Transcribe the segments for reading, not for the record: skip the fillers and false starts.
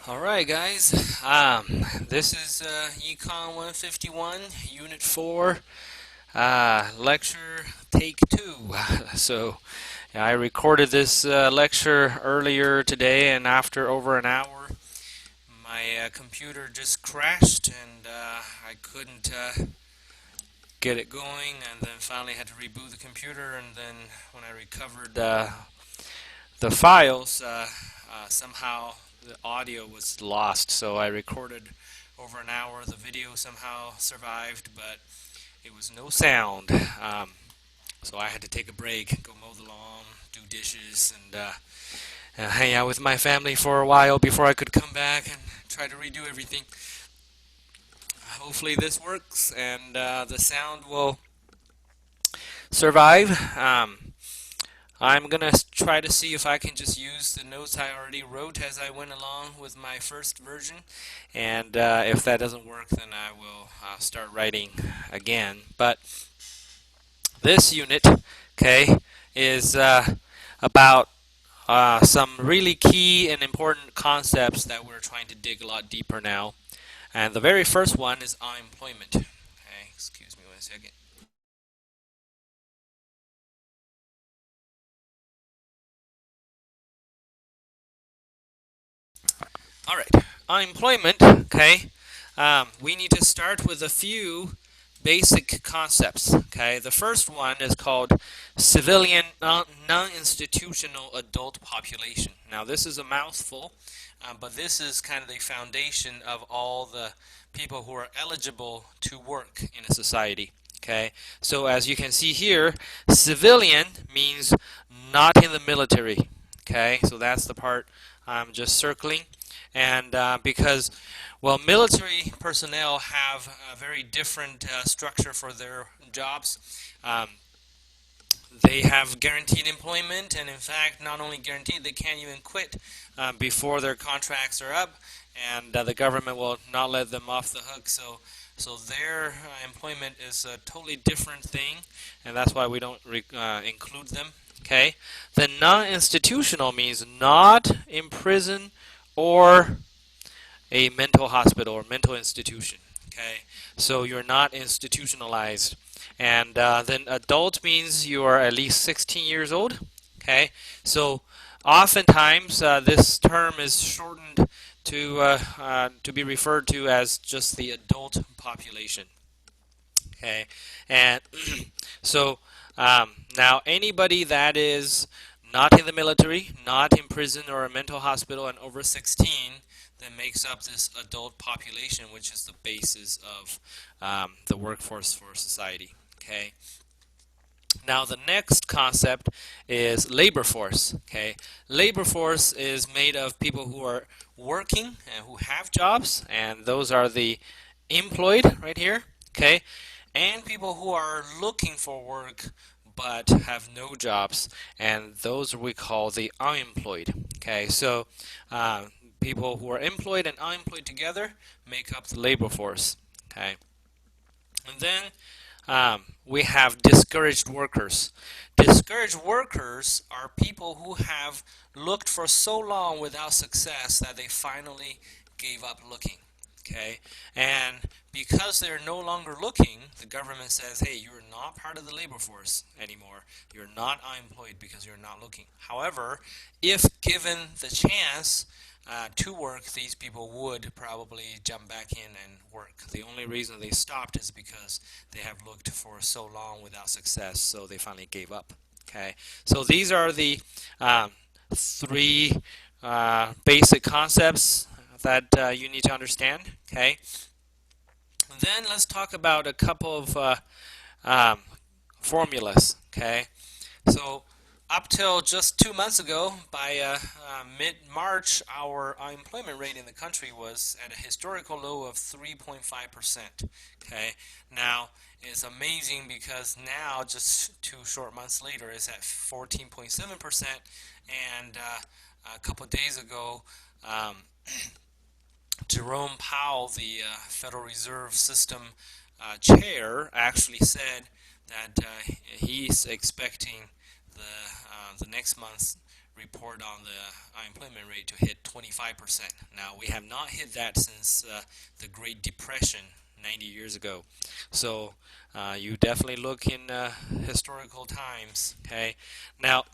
Alright guys, this is Econ 151, Unit 4, lecture take 2. So I recorded this lecture earlier today, and after over an hour my computer just crashed, and I couldn't get it going, and then finally had to reboot the computer, and then when I recovered the files, somehow the audio was lost, so I recorded over an hour. The video somehow survived, but it was no sound. So I had to take a break, go mow the lawn, do dishes, and hang out with my family for a while before I could come back and try to redo everything. Hopefully this works, and the sound will survive. I'm going to try to see if I can just use the notes I already wrote as I went along with my first version. And if that doesn't work, then I will start writing again. But this unit, okay, is about some really key and important concepts that we're trying to dig a lot deeper now. And the very first one is unemployment. Okay, excuse me 1 second. All right, unemployment, okay, we need to start with a few basic concepts, okay. The first one is called civilian non-institutional adult population. Now this is a mouthful, but this is kind of the foundation of all the people who are eligible to work in a society, okay. So as you can see here, civilian means not in the military, okay, so that's the part I'm just circling. And because, well, military personnel have a very different structure for their jobs. They have guaranteed employment, and in fact, not only guaranteed, they can't even quit before their contracts are up, and the government will not let them off the hook. So their employment is a totally different thing, and that's why we don't include them. Okay. Then non-institutional means not in prison or a mental hospital or mental institution. Okay, so you're not institutionalized. And then adult means you are at least 16 years old. Okay, so oftentimes this term is shortened to be referred to as just the adult population. Okay, and so now anybody that is not in the military, not in prison or a mental hospital, and over 16, that makes up this adult population, which is the basis of the workforce for society. Okay. Now the next concept is labor force. Okay, labor force is made of people who are working and who have jobs, and those are the employed right here. Okay, and people who are looking for work but have no jobs, and those we call the unemployed. Okay, so people who are employed and unemployed together make up the labor force. Okay, and then we have discouraged workers. Discouraged workers are people who have looked for so long without success that they finally gave up looking. Okay, and because they're no longer looking, the government says, hey, you're not part of the labor force anymore. You're not unemployed because you're not looking. However, if given the chance to work, these people would probably jump back in and work. The only reason they stopped is because they have looked for so long without success, so they finally gave up. Okay, so these are the three basic concepts that you need to understand. Okay, then let's talk about a couple of formulas. Okay, so up till just 2 months ago, by mid-March, our unemployment rate in the country was at a historical low of 3.5%. Okay, now it's amazing because now, just 2 short months later, it's at 14.7%, and a couple of days ago, Jerome Powell, the Federal Reserve System chair, actually said that he's expecting the next month's report on the unemployment rate to hit 25%. Now, we have not hit that since the Great Depression 90 years ago. So you definitely look in historical times. Okay. Now,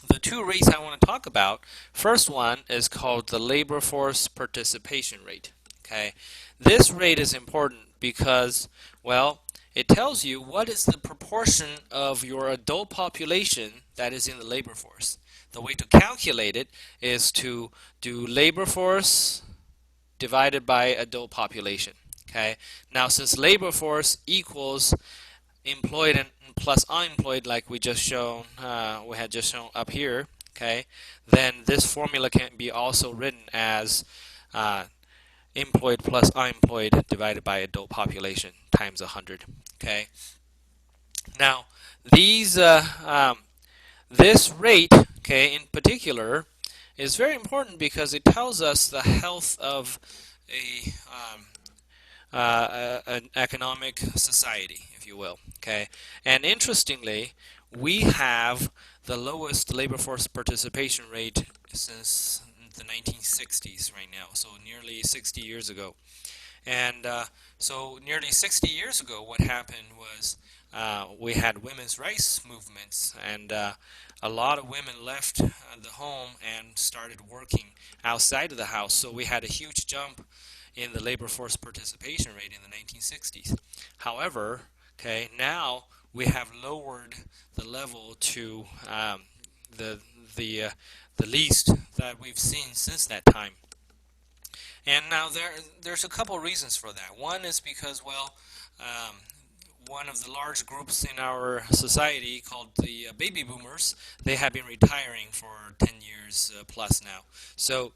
the two rates I want to talk about, first one is called the labor force participation rate. Okay. This rate is important because, well, it tells you what is the proportion of your adult population that is in the labor force. The way to calculate it is to do labor force divided by adult population. Okay. Now, since labor force equals employed and plus unemployed, like we had just shown up here, okay, then this formula can be also written as employed plus unemployed divided by adult population times 100. Okay. Now, this rate, okay, in particular, is very important because it tells us the health of an economic society, if you will. Okay, and interestingly, we have the lowest labor force participation rate since the 1960s right now, so nearly 60 years ago. And so nearly 60 years ago, what happened was we had women's rights movements, and a lot of women left the home and started working outside of the house. So we had a huge jump in the labor force participation rate in the 1960s. However, okay, now we have lowered the level to the least that we've seen since that time. And now there's a couple reasons for that. One is because, well, one of the large groups in our society called the baby boomers, they have been retiring for 10 years plus now. So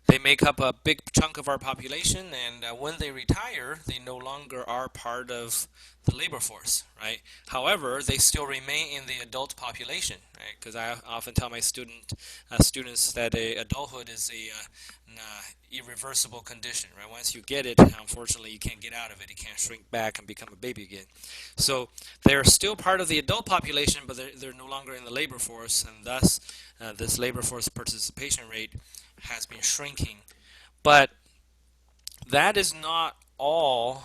they make up a big chunk of our population, and when they retire, they no longer are part of the labor force, right? However, they still remain in the adult population, right? Because I often tell my students that adulthood is an irreversible condition, right? Once you get it, unfortunately, you can't get out of it. You can't shrink back and become a baby again. So they're still part of the adult population, but they're no longer in the labor force, and thus this labor force participation rate has been shrinking. But that is not all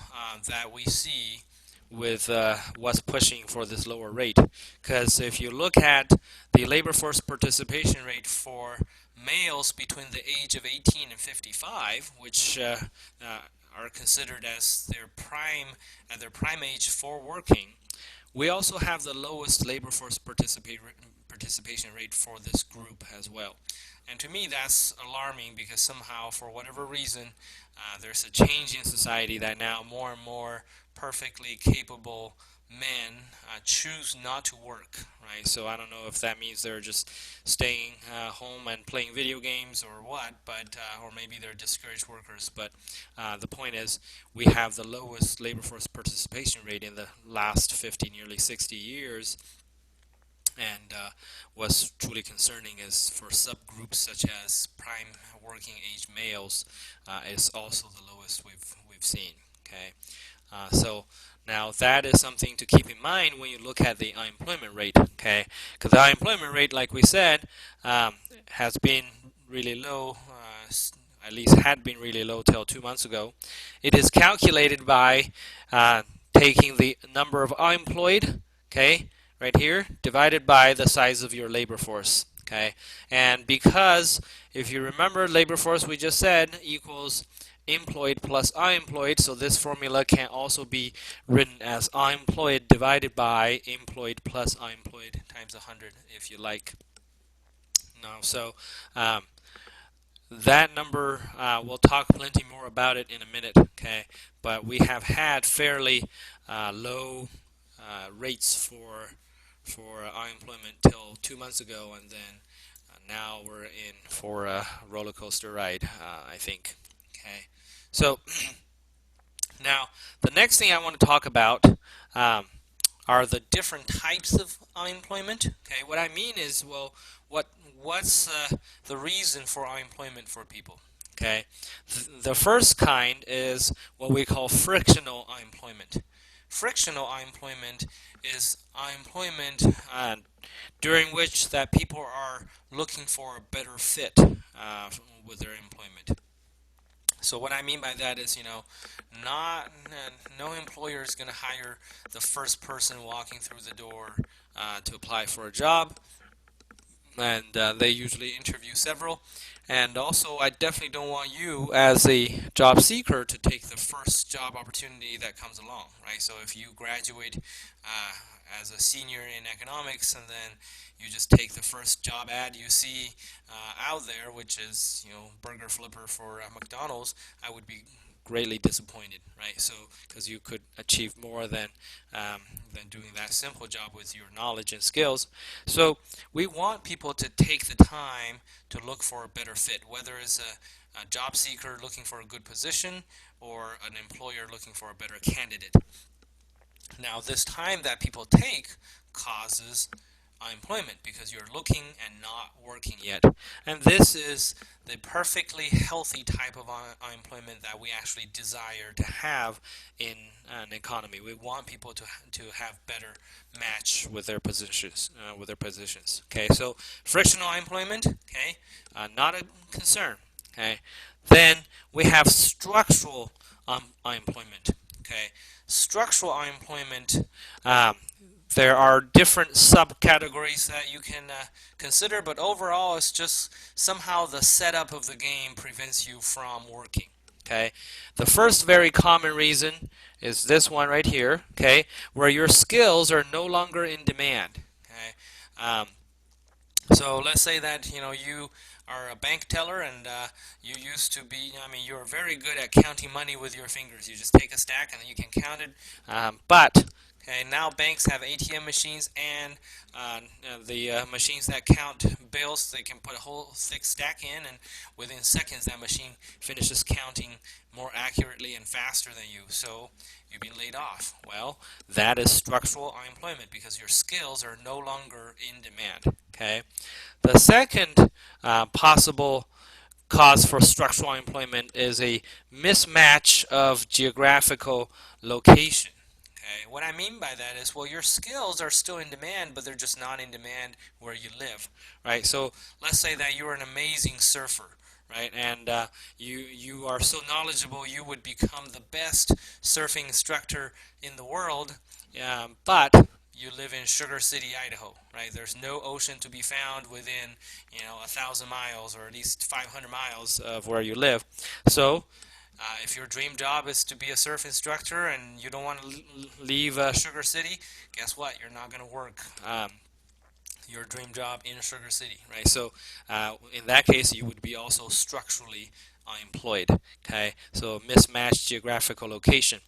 that we see with what's pushing for this lower rate. Because if you look at the labor force participation rate for males between the age of 18 and 55, which are considered as their prime age for working, we also have the lowest labor force participation rate for this group as well. And to me, that's alarming because somehow, for whatever reason, there's a change in society that now more and more perfectly capable men choose not to work, right? So I don't know if that means they're just staying home and playing video games or what, but or maybe they're discouraged workers. But the point is, we have the lowest labor force participation rate in the last 50, nearly 60 years. And what's truly concerning is for subgroups such as prime working age males, is also the lowest we've seen. Okay, so now that is something to keep in mind when you look at the unemployment rate. Okay, because the unemployment rate, like we said, has been really low. At least had been really low till 2 months ago. It is calculated by taking the number of unemployed. Okay. Right here, divided by the size of your labor force. Okay, and because if you remember, labor force we just said equals employed plus unemployed, so this formula can also be written as unemployed divided by employed plus unemployed times 100, if you like. Now, so that number, we'll talk plenty more about it in a minute. Okay, but we have had fairly low rates for unemployment till 2 months ago, and then now we're in for a roller coaster ride, I think. Okay, so now the next thing I want to talk about are the different types of unemployment. Okay, what I mean is, well, what's the reason for unemployment for people? Okay, the first kind is what we call frictional unemployment. frictional unemployment is unemployment during which that people are looking for a better fit with their employment. So what I mean by that is, not no employer is going to hire the first person walking through the door to apply for a job, and they usually interview several. And also, I definitely don't want you as a job seeker to take the first job opportunity that comes along, right? So if you graduate as a senior in economics and then you just take the first job ad you see out there, which is, burger flipper for McDonald's, I would be greatly disappointed, right? So, because you could achieve more than doing that simple job with your knowledge and skills. So, we want people to take the time to look for a better fit, whether it's a job seeker looking for a good position or an employer looking for a better candidate. Now, this time that people take causes unemployment because you're looking and not working yet. And this is the perfectly healthy type of unemployment that we actually desire to have in an economy. We want people to have better match with their positions. Okay, so frictional unemployment. Okay, not a concern. Okay, then we have structural unemployment. Okay, structural unemployment. There are different subcategories that you can consider, but overall it's just somehow the setup of the game prevents you from working. Okay, the first very common reason is this one right here. Okay, where your skills are no longer in demand. Okay, so let's say that you are a bank teller and you used to be. You're very good at counting money with your fingers. You just take a stack and then you can count it. But okay, now banks have ATM machines and the machines that count bills. They can put a whole thick stack in, and within seconds that machine finishes counting more accurately and faster than you. So you've been laid off. Well, that is structural unemployment because your skills are no longer in demand. Okay. The second possible cause for structural unemployment is a mismatch of geographical location. Okay, what I mean by that is, well, your skills are still in demand, but they're just not in demand where you live, right? So let's say that you're an amazing surfer, right? And you are so knowledgeable, you would become the best surfing instructor in the world, but you live in Sugar City, Idaho, right? There's no ocean to be found within, 1,000 miles or at least 500 miles of where you live. So if your dream job is to be a surf instructor and you don't want to leave Sugar City, guess what? You're not going to work your dream job in Sugar City, right? So in that case, you would be also structurally unemployed. Okay, so mismatched geographical location.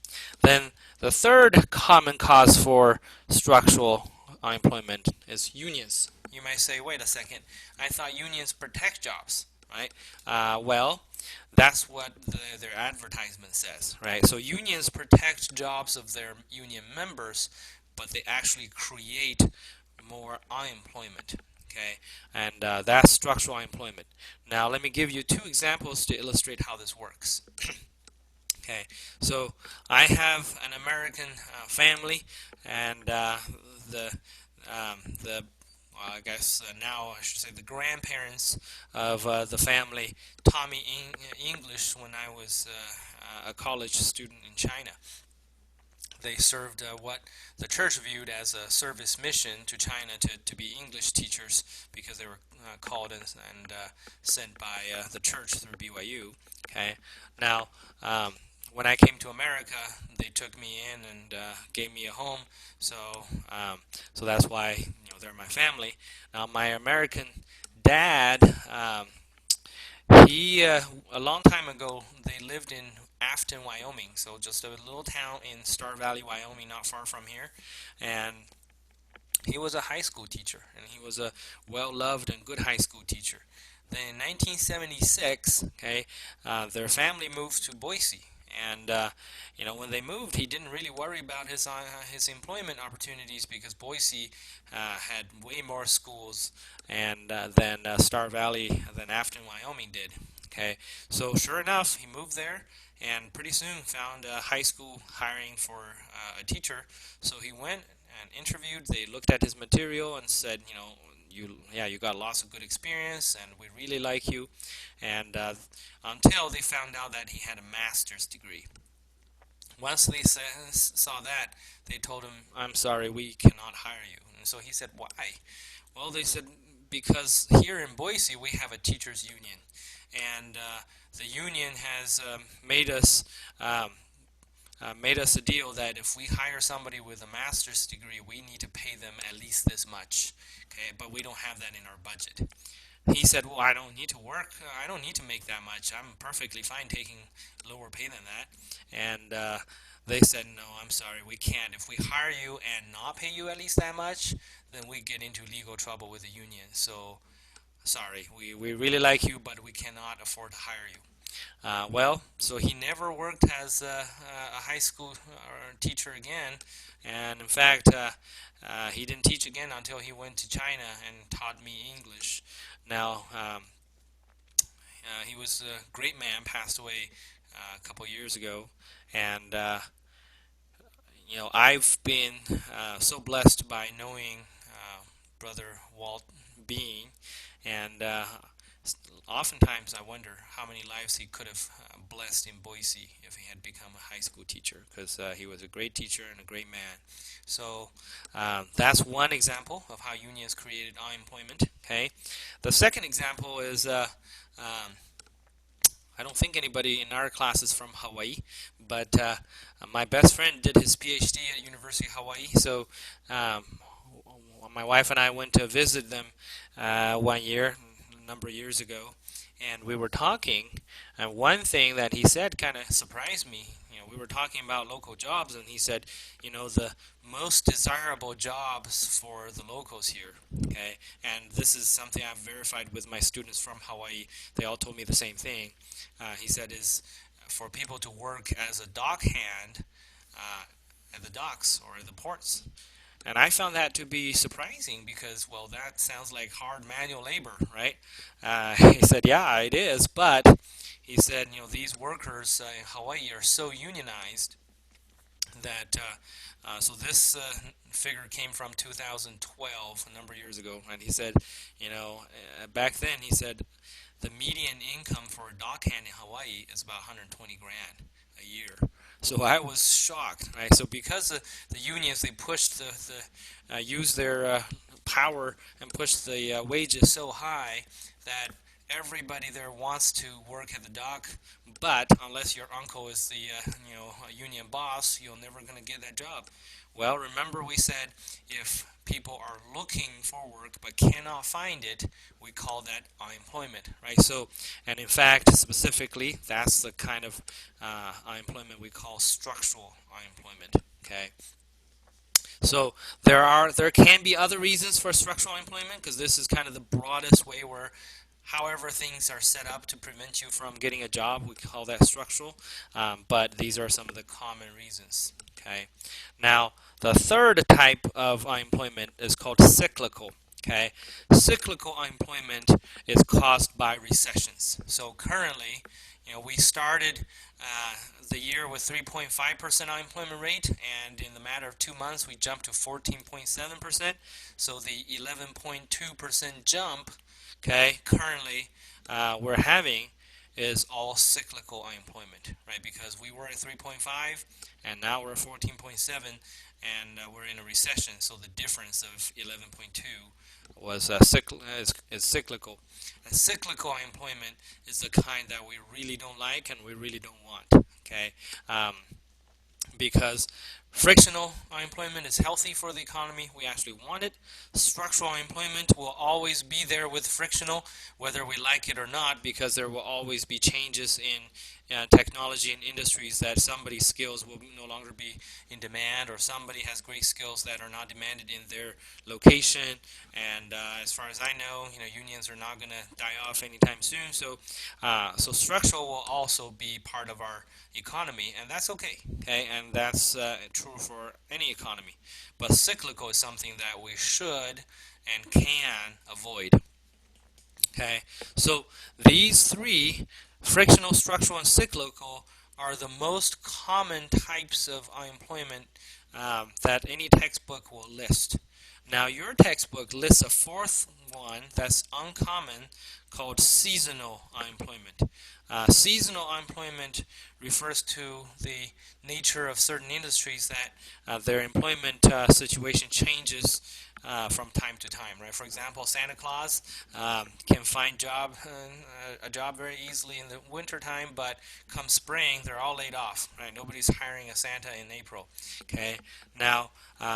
Then the third common cause for structural unemployment is unions. You may say, wait a second, I thought unions protect jobs, right? Well, that's what their advertisement says, right? So unions protect jobs of their union members, but they actually create more unemployment. Okay, and that's structural unemployment. Now, let me give you two examples to illustrate how this works. Okay, so I have an American family, and I guess now I should say the grandparents of the family taught me English when I was a college student in China. They served what the church viewed as a service mission to China to be English teachers because they were called and sent by the church through BYU. Okay, now when I came to America, they took me in and gave me a home. So that's why they're my family. Now my American dad, he a long time ago they lived in Afton, Wyoming, so just a little town in Star Valley, Wyoming, not far from here. And he was a high school teacher, and he was a well-loved and good high school teacher. Then in 1976, okay, their family moved to Boise, and when they moved, he didn't really worry about his employment opportunities because Boise had way more schools and than Star Valley than Afton, Wyoming did. Okay, so sure enough, he moved there, and pretty soon found a high school hiring for a teacher. So he went and interviewed. They looked at his material and said, you got lots of good experience, and we really like you. And until they found out that he had a master's degree. Once they saw that, they told him, "I'm sorry, we cannot hire you." And so he said, "Why?" Well, they said, "Because here in Boise we have a teachers union, and the union has um, made us a deal that if we hire somebody with a master's degree, we need to pay them at least this much. Okay, but we don't have that in our budget." He said, "Well, I don't need to work. I don't need to make that much. I'm perfectly fine taking lower pay than that." And they said, "No, I'm sorry, we can't. If we hire you and not pay you at least that much, then we get into legal trouble with the union. So, sorry, we really like you, but we cannot afford to hire you." Well, so he never worked as a high school teacher again, and in fact, he didn't teach again until he went to China and taught me English. Now, he was a great man, passed away a couple years ago, and I've been so blessed by knowing Brother Walt Bean, and oftentimes I wonder how many lives he could have blessed in Boise if he had become a high school teacher, because he was a great teacher and a great man. So that's one example of how unions created unemployment. Okay, the second example is I don't think anybody in our class is from Hawaii, but my best friend did his PhD at University of Hawaii. So my wife and I went to visit them one year, a number of years ago, and we were talking. And one thing that he said kind of surprised me. We were talking about local jobs, and he said, the most desirable jobs for the locals here. Okay, and this is something I've verified with my students from Hawaii. They all told me the same thing. He said is for people to work as a dock hand at the docks or at the ports. And I found that to be surprising because, well, that sounds like hard manual labor, right? He said, yeah, it is, but he said, these workers in Hawaii are so unionized that, so this figure came from 2012, a number of years ago, and he said, back then, he said, the median income for a dockhand in Hawaii is about 120 grand a year. So I was shocked, right? So because the unions, they pushed used their power and pushed the wages so high that everybody there wants to work at the dock, but unless your uncle is the a union boss, you're never going to get that job. Well, remember we said if people are looking for work but cannot find it, we call that unemployment, right? So, and in fact, specifically, that's the kind of unemployment we call structural unemployment. Okay. So there can be other reasons for structural unemployment, because this is kind of the broadest way where however things are set up to prevent you from getting a job, we call that structural. But these are some of the common reasons. Okay. Now, the third type of unemployment is called cyclical. Okay. Cyclical unemployment is caused by recessions. So currently, we started the year with 3.5% unemployment rate, and in the matter of 2 months, we jumped to 14.7%. So the 11.2% jump, okay, currently we're having is all cyclical unemployment, right? Because we were at 3.5, and now we're at 14.7, and we're in a recession. So the difference of 11.2 was is cyclical. And cyclical unemployment is the kind that we really don't like and we really don't want. Okay, because frictional unemployment is healthy for the economy. We actually want it. Structural unemployment will always be there with frictional, whether we like it or not, because there will always be changes in technology and industries that somebody's skills will no longer be in demand, or somebody has great skills that are not demanded in their location. And as far as I know, unions are not going to die off anytime soon. So, so structural will also be part of our economy, and that's okay. Okay, and that's true for any economy. But cyclical is something that we should and can avoid. Okay, so these three Frictional, structural, and cyclical are the most common types of unemployment that any textbook will list. Now, your textbook lists a fourth one that's uncommon called seasonal unemployment. Seasonal unemployment refers to the nature of certain industries that their employment situation changes from time to time, right? For example, Santa Claus can find a job very easily in the winter time, but come spring, they're all laid off, right? Nobody's hiring a Santa in April. Okay. Now,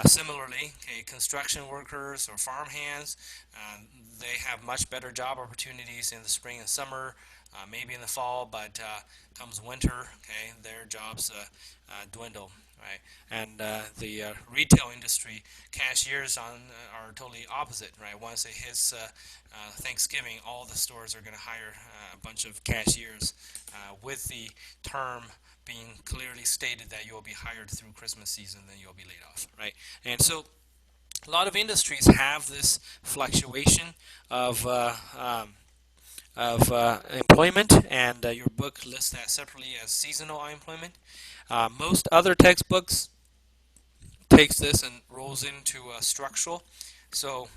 similarly, okay, construction workers or farm hands, they have much better job opportunities in the spring and summer. Maybe in the fall, but comes winter, okay, their jobs dwindle, right? And the retail industry, cashiers are totally opposite, right? Once it hits Thanksgiving, all the stores are going to hire a bunch of cashiers with the term being clearly stated that you'll be hired through Christmas season, then you'll be laid off, right? And so a lot of industries have this fluctuation of employment, and your book lists that separately as seasonal unemployment. Most other textbooks takes this and rolls into structural, so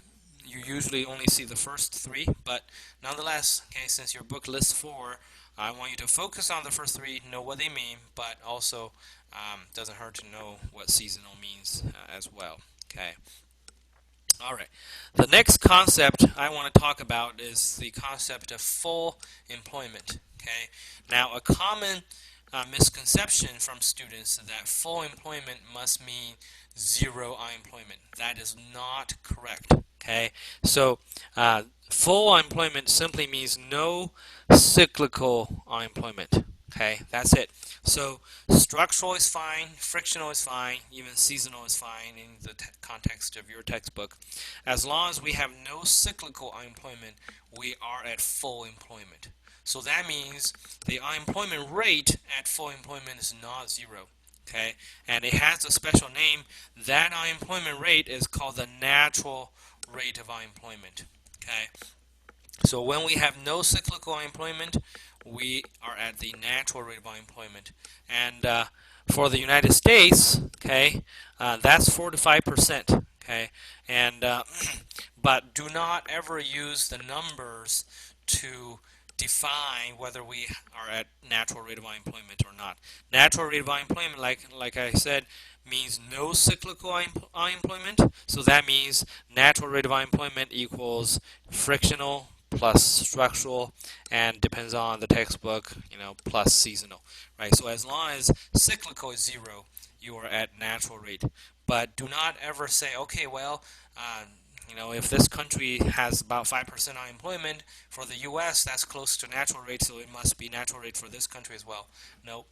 you usually only see the first three, but nonetheless, okay, since your book lists four, I want you to focus on the first three, know what they mean, but also doesn't hurt to know what seasonal means as well. Okay. All right. The next concept I want to talk about is the concept of full employment. Okay. Now, a common misconception from students is that full employment must mean zero unemployment. That is not correct. Okay. So, full unemployment simply means no cyclical unemployment. Okay, that's it. So structural is fine, frictional is fine, even seasonal is fine in the context of your textbook. As long as we have no cyclical unemployment, we are at full employment. So that means the unemployment rate at full employment is not zero. Okay, and it has a special name. That unemployment rate is called the natural rate of unemployment. Okay, so when we have no cyclical unemployment, we are at the natural rate of unemployment. And for the United States, okay, that's 4 to 5%. Okay, and but do not ever use the numbers to define whether we are at natural rate of unemployment or not. Natural rate of unemployment, like I said, means no cyclical unemployment. So that means natural rate of unemployment equals frictional plus structural, and depends on the textbook, plus seasonal, right? So as long as cyclical is zero, you are at natural rate. But do not ever say, okay, well, if this country has about 5% unemployment, for the U.S. that's close to natural rate, so it must be natural rate for this country as well. No,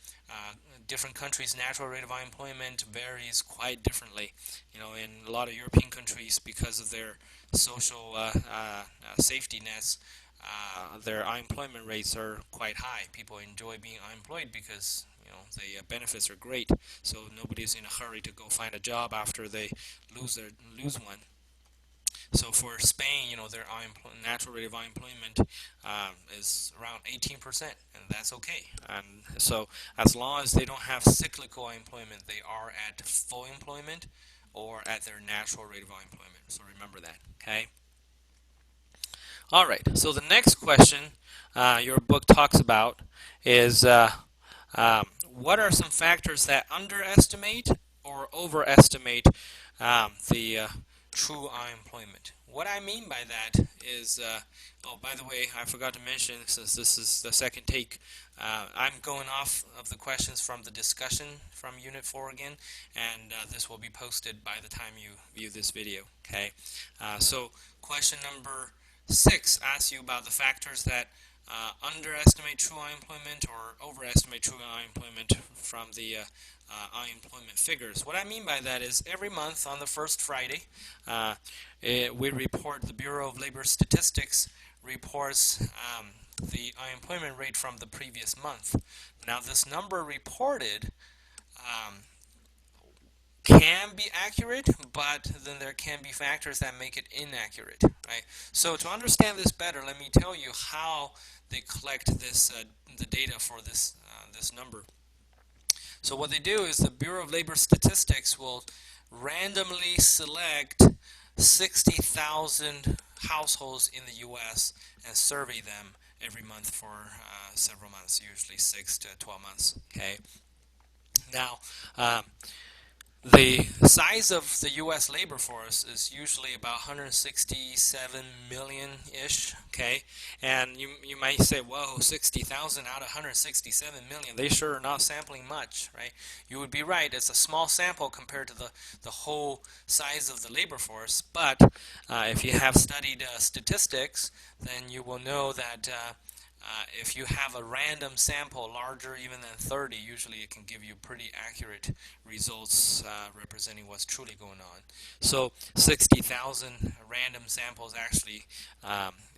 different countries' natural rate of unemployment varies quite differently. In a lot of European countries, because of their social safety nets, their unemployment rates are quite high. People enjoy being unemployed because the benefits are great. So nobody's in a hurry to go find a job after they lose one. So for Spain, their natural rate of unemployment is around 18%, and that's okay. And so as long as they don't have cyclical unemployment, they are at full employment or at their natural rate of unemployment. So remember that, okay? All right, so the next question your book talks about is what are some factors that underestimate or overestimate the true unemployment? What I mean by that is, by the way, I forgot to mention, since this is the second take, I'm going off of the questions from the discussion from Unit 4 again, and this will be posted by the time you view this video, okay? So question number 6 asks you about the factors that underestimate true unemployment or overestimate true unemployment from the unemployment figures. What I mean by that is every month on the first Friday, we report, the Bureau of Labor Statistics reports the unemployment rate from the previous month. Now this number reported can be accurate, but then there can be factors that make it inaccurate, right? So to understand this better, let me tell you how they collect this the data for this number. So what they do is the Bureau of Labor Statistics will randomly select 60,000 households in the U.S. and survey them every month for several months, usually 6 to 12 months. Okay. Now, the size of the U.S. labor force is usually about 167 million-ish, okay? And you might say, whoa, 60,000 out of 167 million, they sure are not sampling much, right? You would be right, it's a small sample compared to the whole size of the labor force, but if you have studied statistics, then you will know that if you have a random sample larger even than 30, usually it can give you pretty accurate results representing what's truly going on. So 60,000 random samples actually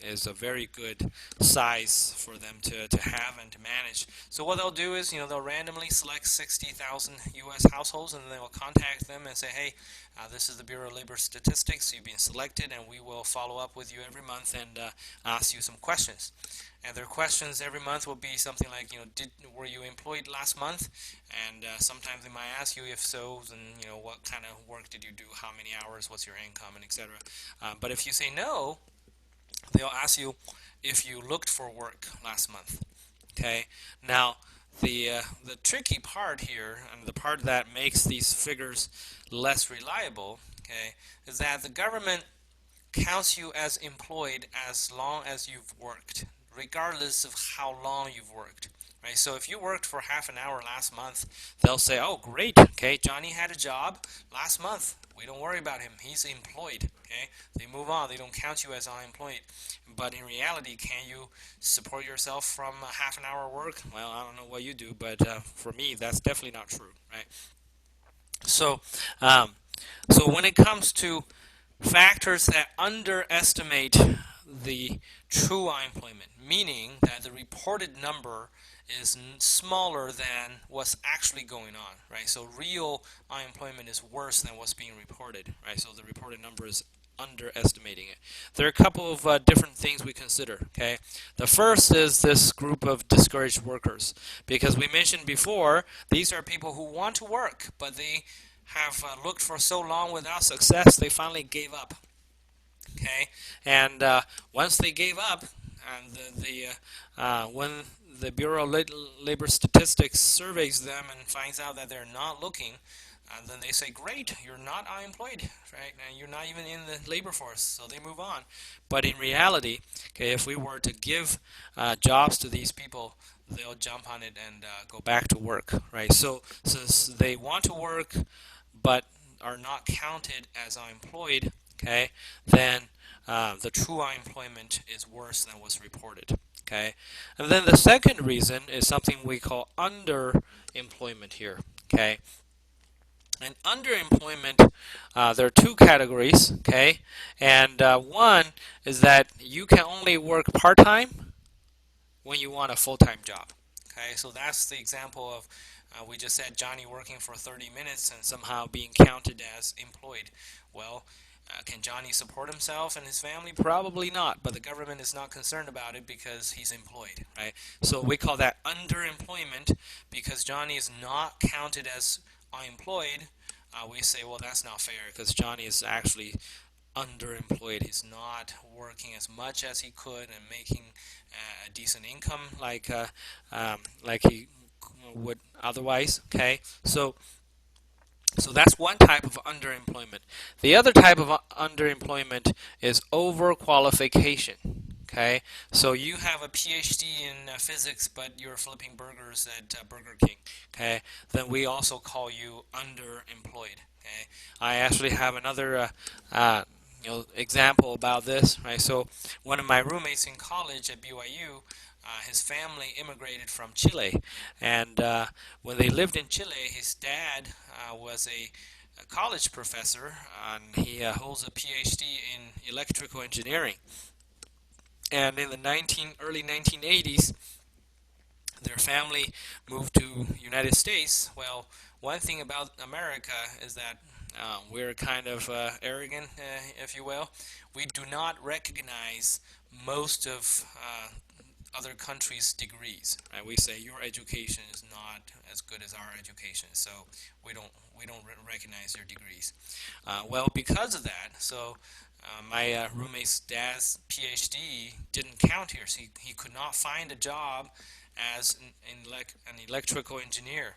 is a very good size for them to have and to manage. So what they'll do is, they'll randomly select 60,000 U.S. households, and then they will contact them and say, hey, this is the Bureau of Labor Statistics. You've been selected, and we will follow up with you every month and ask you some questions. And their questions every month will be something like, were you employed last month? And sometimes they might ask you, if so, then what kind of work did you do? How many hours? What's your income? And etc. But if you say no, they'll ask you if you looked for work last month. Okay. Now, the tricky part here, and the part that makes these figures less reliable, okay, is that the government counts you as employed as long as you've worked, regardless of how long you've worked. Right? So if you worked for half an hour last month, they'll say, oh, great, okay, Johnny had a job last month. We don't worry about him. He's employed. Okay? They move on. They don't count you as unemployed. But in reality, can you support yourself from half an hour work? Well, I don't know what you do, but for me, that's definitely not true. Right? So, so when it comes to factors that underestimate the true unemployment, meaning that the reported number is smaller than what's actually going on, right? So real unemployment is worse than what's being reported, right? So the reported number is underestimating it. There are a couple of different things we consider, okay? The first is this group of discouraged workers, because we mentioned before, these are people who want to work, but they have looked for so long without success, they finally gave up. Okay, and once they gave up, and when the Bureau of Labor Statistics surveys them and finds out that they're not looking, then they say, great, you're not unemployed, right? And you're not even in the labor force, so they move on. But in reality, okay, if we were to give jobs to these people, they'll jump on it and go back to work, right? So since they want to work but are not counted as unemployed, okay, then the true unemployment is worse than what's reported. Okay, and then the second reason is something we call underemployment here. Okay, and underemployment, there are two categories. Okay, and one is that you can only work part-time when you want a full-time job. Okay, so that's the example of we just said Johnny working for 30 minutes and somehow being counted as employed. Well, can Johnny support himself and his family? Probably not, but the government is not concerned about it because he's employed, right? So we call that underemployment because Johnny is not counted as unemployed. We say, well, that's not fair because Johnny is actually underemployed. He's not working as much as he could and making a decent income like he would otherwise. Okay, so that's one type of underemployment. The other type of underemployment is overqualification. Okay, so you have a PhD in physics, but you're flipping burgers at Burger King. Okay, then we also call you underemployed. Okay, I actually have another example about this. Right, so one of my roommates in college at BYU. His family immigrated from Chile, and when they lived in Chile, his dad was a college professor, and he holds a PhD in electrical engineering. And in the early 1980s, their family moved to United States. Well, one thing about America is that we're kind of arrogant, if you will. We do not recognize most of other countries' degrees. Right? We say your education is not as good as our education, so we don't recognize your degrees. Well, because of that, so my roommate's dad's PhD didn't count here, so he could not find a job as an electrical engineer.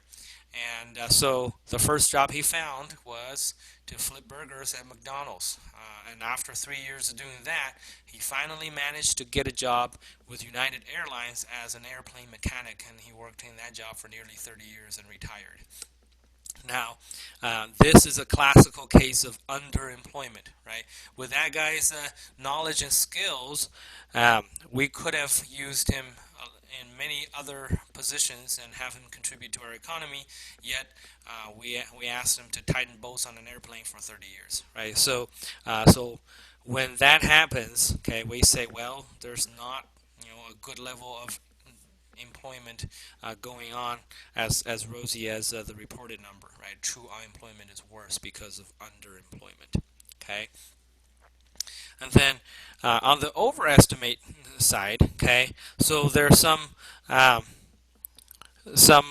And so the first job he found was to flip burgers at McDonald's. And after 3 years of doing that, he finally managed to get a job with United Airlines as an airplane mechanic, and he worked in that job for nearly 30 years and retired. Now, this is a classical case of underemployment, right? With that guy's knowledge and skills, we could have used him in many other positions and have him contribute to our economy. Yet, we asked him to tighten bolts on an airplane for 30 years, right? So when that happens, okay, we say, well, there's not a good level of employment going on as rosy as the reported number, right? True unemployment is worse because of underemployment. Okay, and then on the overestimate side, okay, so there's some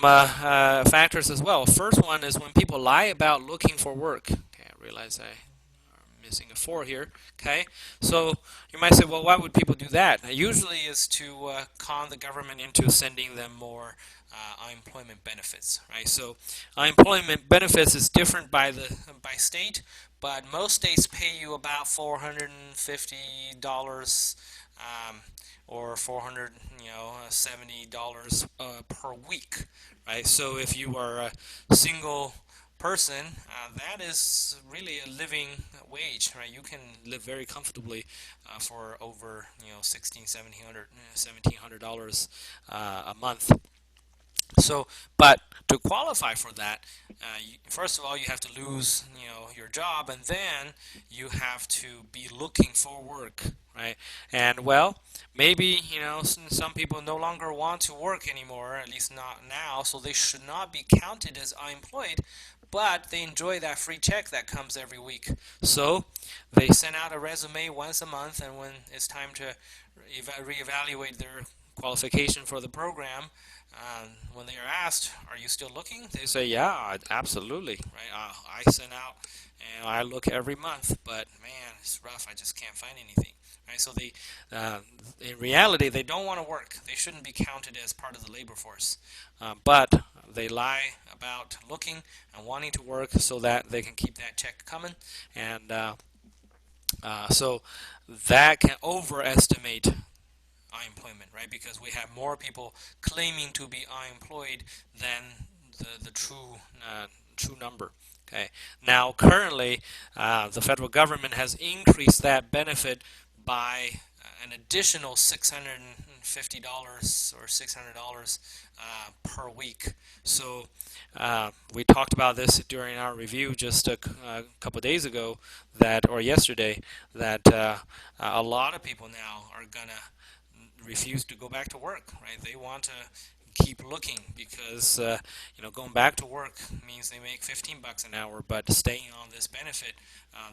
factors as well. First one is when people lie about looking for work. Okay, I realize I'm missing a 4 here. Okay, so you might say, well, why would people do that? Usually is to con the government into sending them more unemployment benefits, right? So unemployment benefits is different by state, but most states pay you about $450 or $470 per week, right? So if you are a single person, that is really a living wage, right? You can live very comfortably for over 1,700 $1,700 a month. So, but to qualify for that, first of all, you have to lose, your job, and then you have to be looking for work, right? And well, maybe some people no longer want to work anymore, at least not now, so they should not be counted as unemployed. But they enjoy that free check that comes every week. So they send out a resume once a month, and when it's time to reevaluate their qualification for the program, when they are asked, "Are you still looking?" They say, "Yeah, absolutely." Right? I send out and I look every month, but man, it's rough. I just can't find anything. Right? So in reality, they don't want to work. They shouldn't be counted as part of the labor force, but they lie about looking and wanting to work so that they can keep that check coming, and so that can overestimate unemployment, right? Because we have more people claiming to be unemployed than the true number. Okay. Now, currently, the federal government has increased that benefit by an additional $650 or $600 per week. So we talked about this during our review just a couple of days ago, or yesterday, that a lot of people now are gonna refuse to go back to work, right? They want to keep looking because going back to work means they make 15 bucks an hour, but staying on this benefit,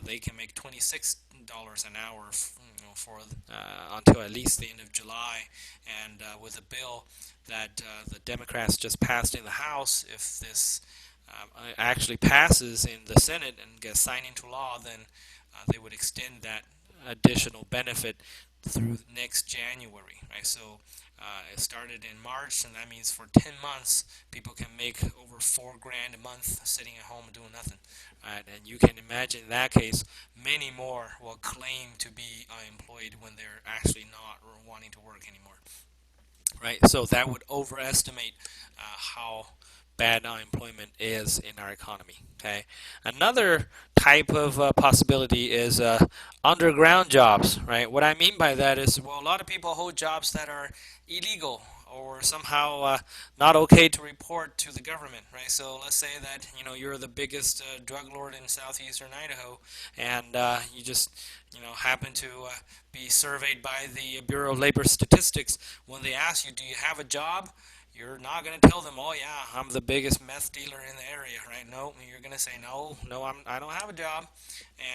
they can make $26 an hour for until at least the end of July. And with a bill that the Democrats just passed in the House, if this actually passes in the Senate and gets signed into law, then they would extend that additional benefit through next January, right? So it started in March, and that means for 10 months, people can make over $4,000 a month sitting at home doing nothing, right? And you can imagine in that case, many more will claim to be unemployed when they're actually not wanting to work anymore, right? So that would overestimate how bad unemployment is in our economy. Okay, another type of possibility is underground jobs. Right. What I mean by that is, well, a lot of people hold jobs that are illegal or somehow not okay to report to the government. Right. So let's say that you're the biggest drug lord in southeastern Idaho, and you just happen to be surveyed by the Bureau of Labor Statistics. When they ask you, do you have a job? you're not going to tell them, oh yeah, I'm the biggest meth dealer in the area, right? No, you're going to say, no, I don't have a job.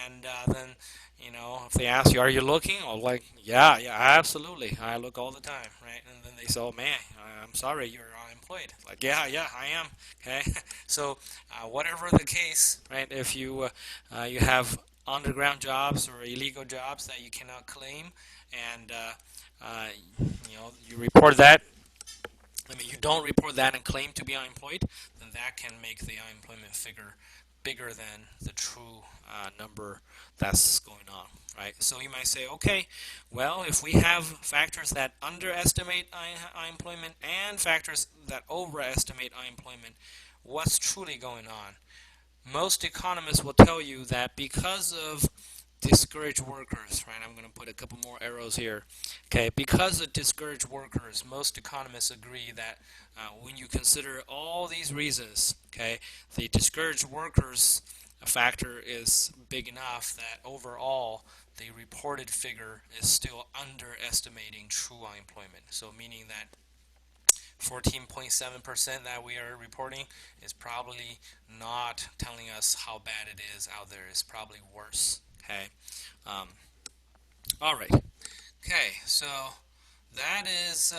And then, if they ask you, are you looking? Oh, like, yeah, absolutely. I look all the time, right? And then they say, oh man, I'm sorry, you're unemployed. Like, yeah, I am. Okay. So, whatever the case, right? If you have underground jobs or illegal jobs that you cannot claim, and you report that. You don't report that and claim to be unemployed, then that can make the unemployment figure bigger than the true number that's going on, right? So you might say, okay, well, if we have factors that underestimate unemployment and factors that overestimate unemployment, what's truly going on? Most economists will tell you that because of discouraged workers, right? I'm going to put a couple more arrows here. Okay, because of discouraged workers, most economists agree that when you consider all these reasons, okay, the discouraged workers factor is big enough that overall the reported figure is still underestimating true unemployment. So meaning that 14.7% that we are reporting is probably not telling us how bad it is out there. It's probably worse. Okay. Um, all right. Okay. So that is.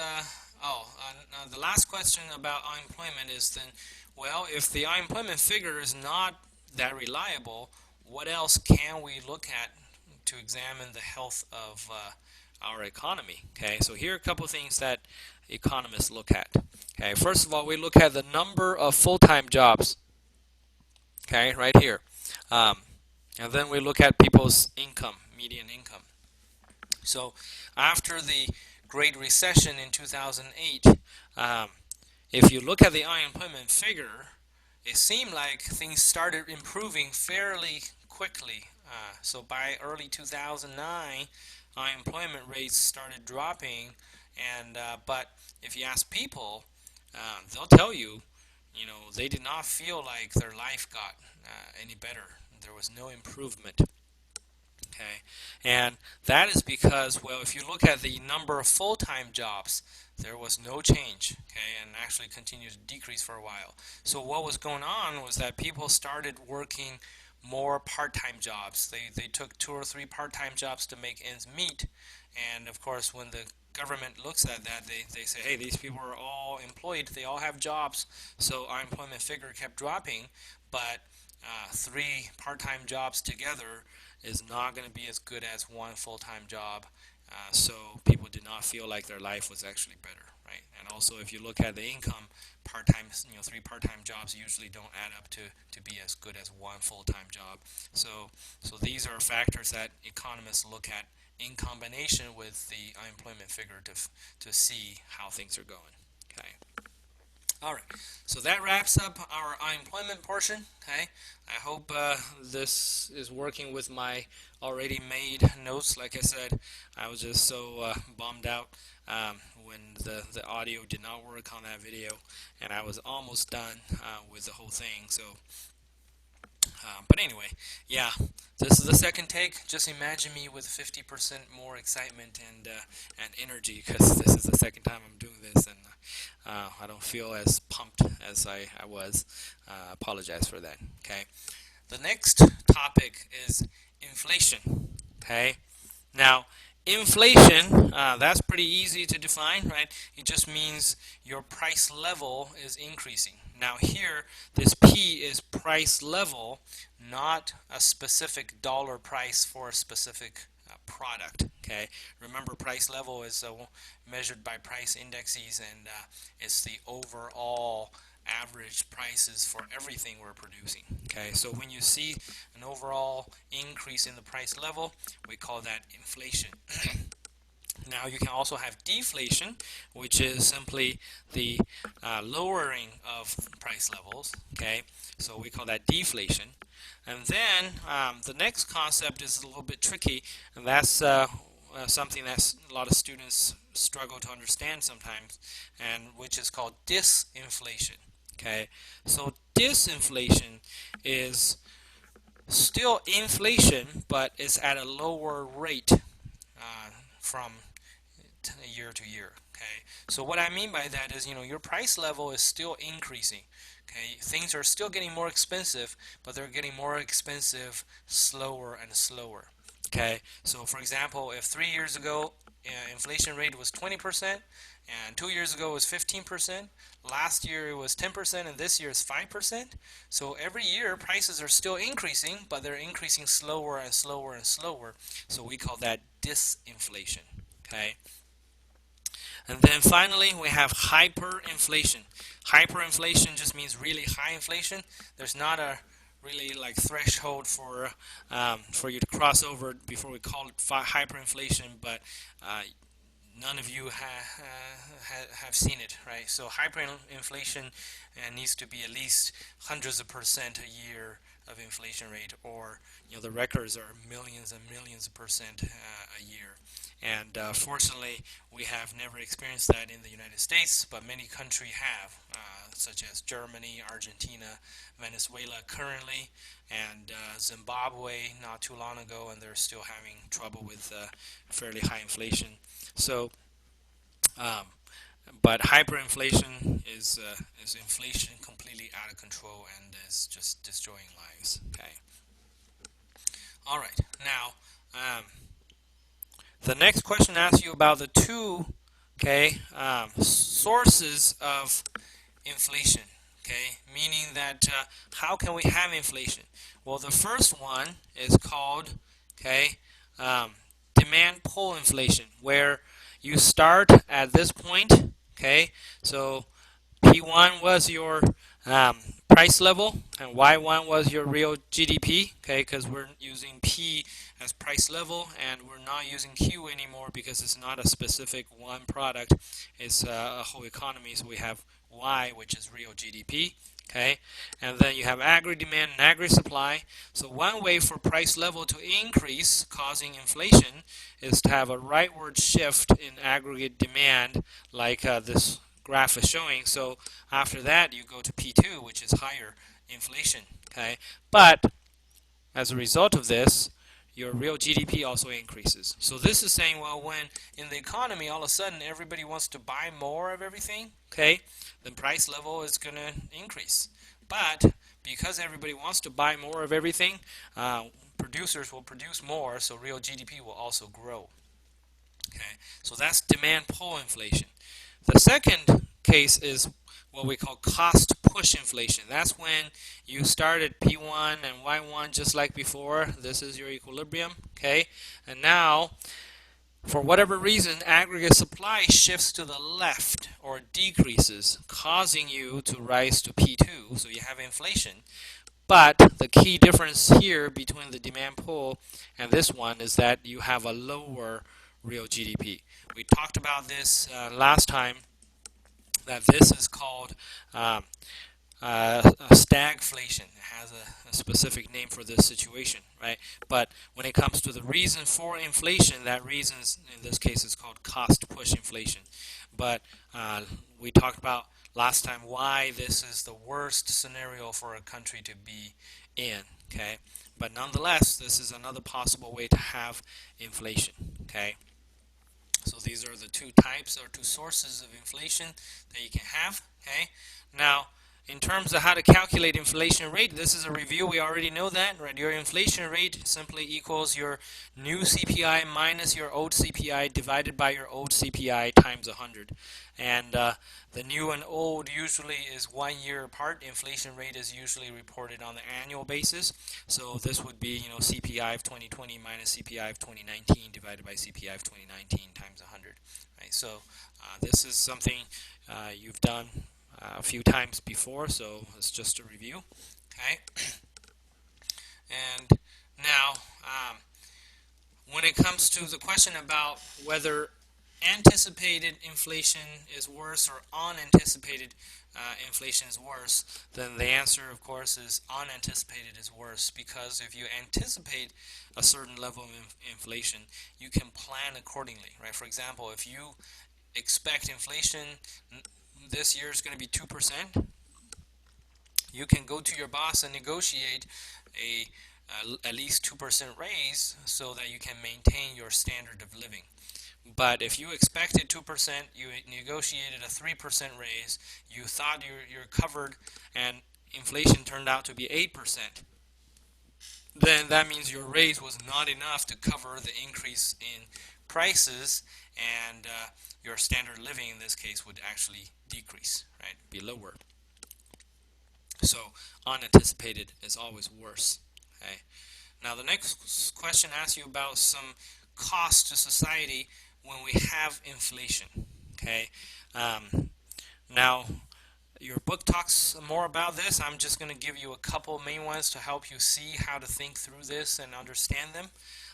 The last question about unemployment is then, well, if the unemployment figure is not that reliable, what else can we look at to examine the health of our economy? Okay. So here are a couple of things that economists look at. Okay. First of all, we look at the number of full-time jobs. Okay, right here. And then we look at people's income, median income. So after the Great Recession in 2008, if you look at the unemployment figure, it seemed like things started improving fairly quickly. So by early 2009, unemployment rates started dropping, and but if you ask people, they'll tell you, they did not feel like their life got any better. There was no improvement. Okay, and that is because, well, if you look at the number of full-time jobs, there was no change, okay, and actually continued to decrease for a while. So what was going on was that people started working more part-time jobs. They took 2 or 3 part-time jobs to make ends meet, and of course when the government looks at that, they say, hey, these people are all employed, they all have jobs, so our employment figure kept dropping, but 3 part-time jobs together is not going to be as good as 1 full-time job. So people did not feel like their life was actually better, right? And also, if you look at the income, part-time, 3 part-time jobs usually don't add up to be as good as 1 full-time job. So these are factors that economists look at in combination with the unemployment figure to see how things are going. Okay. All right, so that wraps up our unemployment portion. Okay, I hope this is working with my already made notes. Like I said, I was just so bummed out when the audio did not work on that video, and I was almost done with the whole thing. So, but anyway, yeah, this is the second take. Just imagine me with 50% more excitement and energy, because this is the second time I'm doing this, and I don't feel as pumped as I was. Apologize for that. Okay. The next topic is inflation. Okay. Now, inflation, that's pretty easy to define, right? It just means your price level is increasing. Now here, this P is price level, not a specific dollar price for a specific product. Okay, remember, price level is measured by price indexes, and it's the overall average prices for everything we're producing. Okay, so when you see an overall increase in the price level, we call that inflation. Now you can also have deflation, which is simply the lowering of price levels. Okay, so we call that deflation. And then the next concept is a little bit tricky, and that's something that a lot of students struggle to understand sometimes, and which is called disinflation. Okay, so disinflation is still inflation, but it's at a lower rate from year to year. Okay, so what I mean by that is, your price level is still increasing. Okay, things are still getting more expensive, but they're getting more expensive slower and slower. Okay, so for example, if 3 years ago inflation rate was 20%, and 2 years ago it was 15%, last year it was 10%, and this year is 5%. So every year prices are still increasing, but they're increasing slower and slower and slower. So we call that disinflation. Okay. And then finally, we have hyperinflation. Hyperinflation just means really high inflation. There's not a really like threshold for you to cross over before we call it hyperinflation, but none of you have seen it, right? So hyperinflation needs to be at least hundreds of percent a year of inflation rate, or the records are millions and millions of percent a year. And fortunately, we have never experienced that in the United States, but many countries have, such as Germany, Argentina, Venezuela currently, and Zimbabwe not too long ago, and they're still having trouble with fairly high inflation. So, but hyperinflation is inflation completely out of control and is just destroying lives. Okay. All right. Now, the next question asks you about the two, sources of inflation. Okay, meaning that how can we have inflation? Well, the first one is called demand pull inflation, where you start at this point. Okay, so P1 was your price level, and Y1 was your real GDP. Okay, because we're using P as price level, and we're not using Q anymore because it's not a specific one product; it's a whole economy. So we have Y, which is real GDP. Okay, and then you have aggregate demand and aggregate supply. So one way for price level to increase, causing inflation, is to have a rightward shift in aggregate demand, like this graph is showing. So after that, you go to P2, which is higher inflation. Okay, but as a result of this, your real GDP also increases. So this is saying, well, when in the economy all of a sudden everybody wants to buy more of everything, the price level is going to increase. But because everybody wants to buy more of everything, producers will produce more, so real GDP will also grow. Okay, so that's demand pull inflation. The second case is what we call cost push inflation. That's when you start at P1 and Y1 just like before. This is your equilibrium, and now for whatever reason aggregate supply shifts to the left or decreases, causing you to rise to P2, so you have inflation. But the key difference here between the demand pull and this one is that you have a lower real GDP. We talked about this last time, that this is called stagflation. It has a specific name for this situation, right? But when it comes to the reason for inflation, that reason in this case is called cost push inflation. But we talked about last time why this is the worst scenario for a country to be in, But nonetheless, this is another possible way to have inflation, So these are the two types or two sources of inflation that you can have, Now, in terms of how to calculate inflation rate, this is a review. We already know that, right? Your inflation rate simply equals your new CPI minus your old CPI divided by your old CPI times 100. And the new and old usually is 1 year apart. Inflation rate is usually reported on the annual basis. So this would be, CPI of 2020 minus CPI of 2019 divided by CPI of 2019 times 100. Right? So this is something you've done a few times before, so it's just a review. And now, when it comes to the question about whether anticipated inflation is worse or unanticipated inflation is worse, then the answer, of course, is unanticipated is worse, because if you anticipate a certain level of inflation, you can plan accordingly, right? For example, if you expect inflation this year is going to be 2%, you can go to your boss and negotiate at least 2% raise so that you can maintain your standard of living. But if you expected 2%, you negotiated a 3% raise, you thought you're covered, and inflation turned out to be 8%, then that means your raise was not enough to cover the increase in prices, and your standard of living in this case would actually decrease, right? Be lower. So unanticipated is always worse. Okay. Now the next question asks you about some cost to society when we have inflation. Okay. Now your book talks more about this. I'm just going to give you a couple main ones to help you see how to think through this and understand them.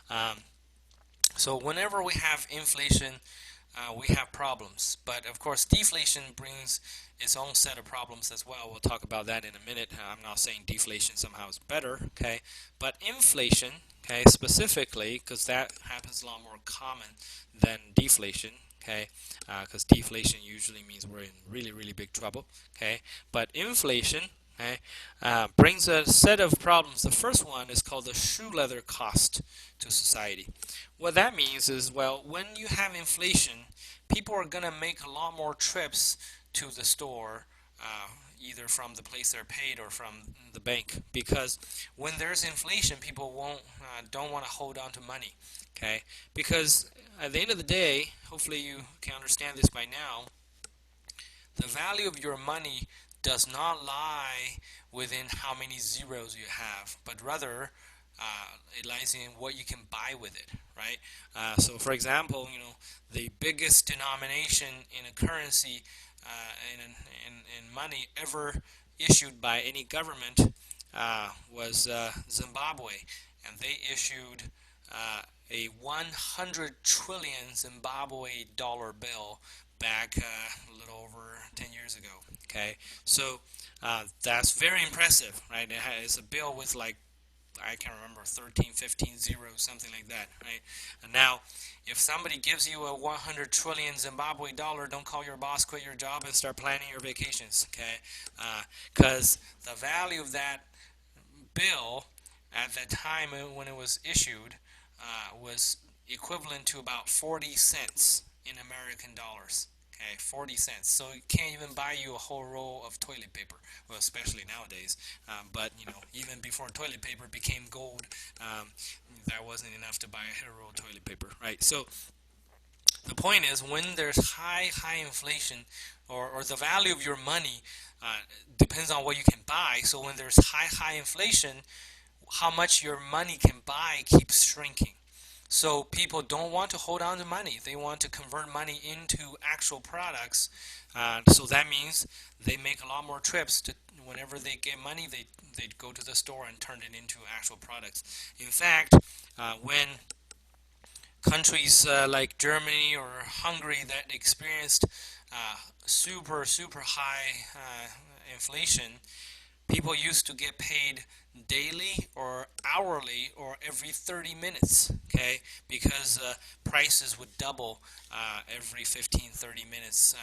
Um, so whenever we have inflation, we have problems. But of course, deflation brings its own set of problems as well. We'll talk about that in a minute. I'm not saying deflation somehow is better, okay? But inflation, okay, specifically, because that happens a lot more common than deflation, okay? Because deflation usually means we're in really, really big trouble, okay? But inflation, okay, brings a set of problems. The first one is called the shoe leather cost to society. What that means is, well, when you have inflation, people are going to make a lot more trips to the store, either from the place they're paid or from the bank, because when there's inflation, people don't want to hold on to money, okay? Because at the end of the day, hopefully you can understand this by now, the value of your money does not lie within how many zeros you have, but rather it lies in what you can buy with it, right? So, for example, the biggest denomination in a currency, in money ever issued by any government was Zimbabwe, and they issued a 100 trillion Zimbabwe dollar bill back a little over 10 years ago. Okay, so that's very impressive, right? It's a bill with I can't remember, 13, 15 zeros, something like that, right? And now, if somebody gives you a 100 trillion Zimbabwe dollar, don't call your boss, quit your job, and start planning your vacations, okay? Because the value of that bill at that time when it was issued was equivalent to about 40 cents in American dollars. Okay, 40 cents. So it can't even buy you a whole roll of toilet paper. Well, especially nowadays. But even before toilet paper became gold, that wasn't enough to buy a roll of toilet paper, right? So the point is, when there's high inflation, or the value of your money depends on what you can buy. So when there's high inflation, how much your money can buy keeps shrinking. So people don't want to hold on to money. They want to convert money into actual products. So that means they make a lot more trips. Whenever they get money, they go to the store and turn it into actual products. In fact, when countries like Germany or Hungary that experienced super high inflation, people used to get paid daily or hourly or every 30 minutes, okay? Because prices would double every 15, 30 minutes,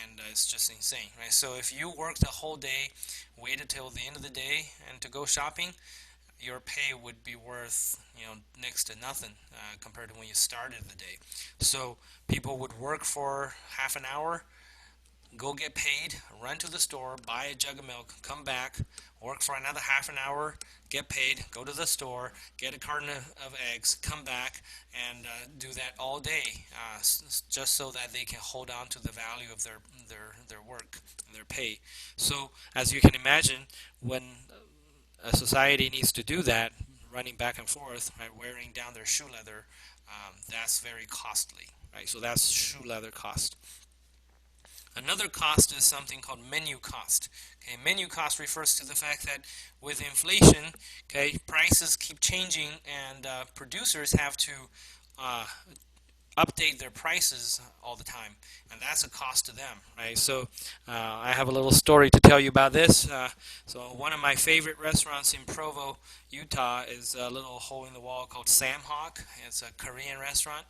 and it's just insane, right? So if you worked the whole day, waited till the end of the day, and to go shopping, your pay would be worth, next to nothing compared to when you started the day. So people would work for half an hour, go get paid, run to the store, buy a jug of milk, come back, work for another half an hour, get paid, go to the store, get a carton of eggs, come back, and do that all day, just so that they can hold on to the value of their work and their pay. So, as you can imagine, when a society needs to do that, running back and forth, right, wearing down their shoe leather, that's very costly, right? So that's shoe leather cost. Another cost is something called menu cost. Okay, menu cost refers to the fact that with inflation, okay, prices keep changing, and producers have to update their prices all the time, and that's a cost to them, right? So I have a little story to tell you about this. So one of my favorite restaurants in Provo, Utah, is a little hole in the wall called Sam Hock. It's a Korean restaurant,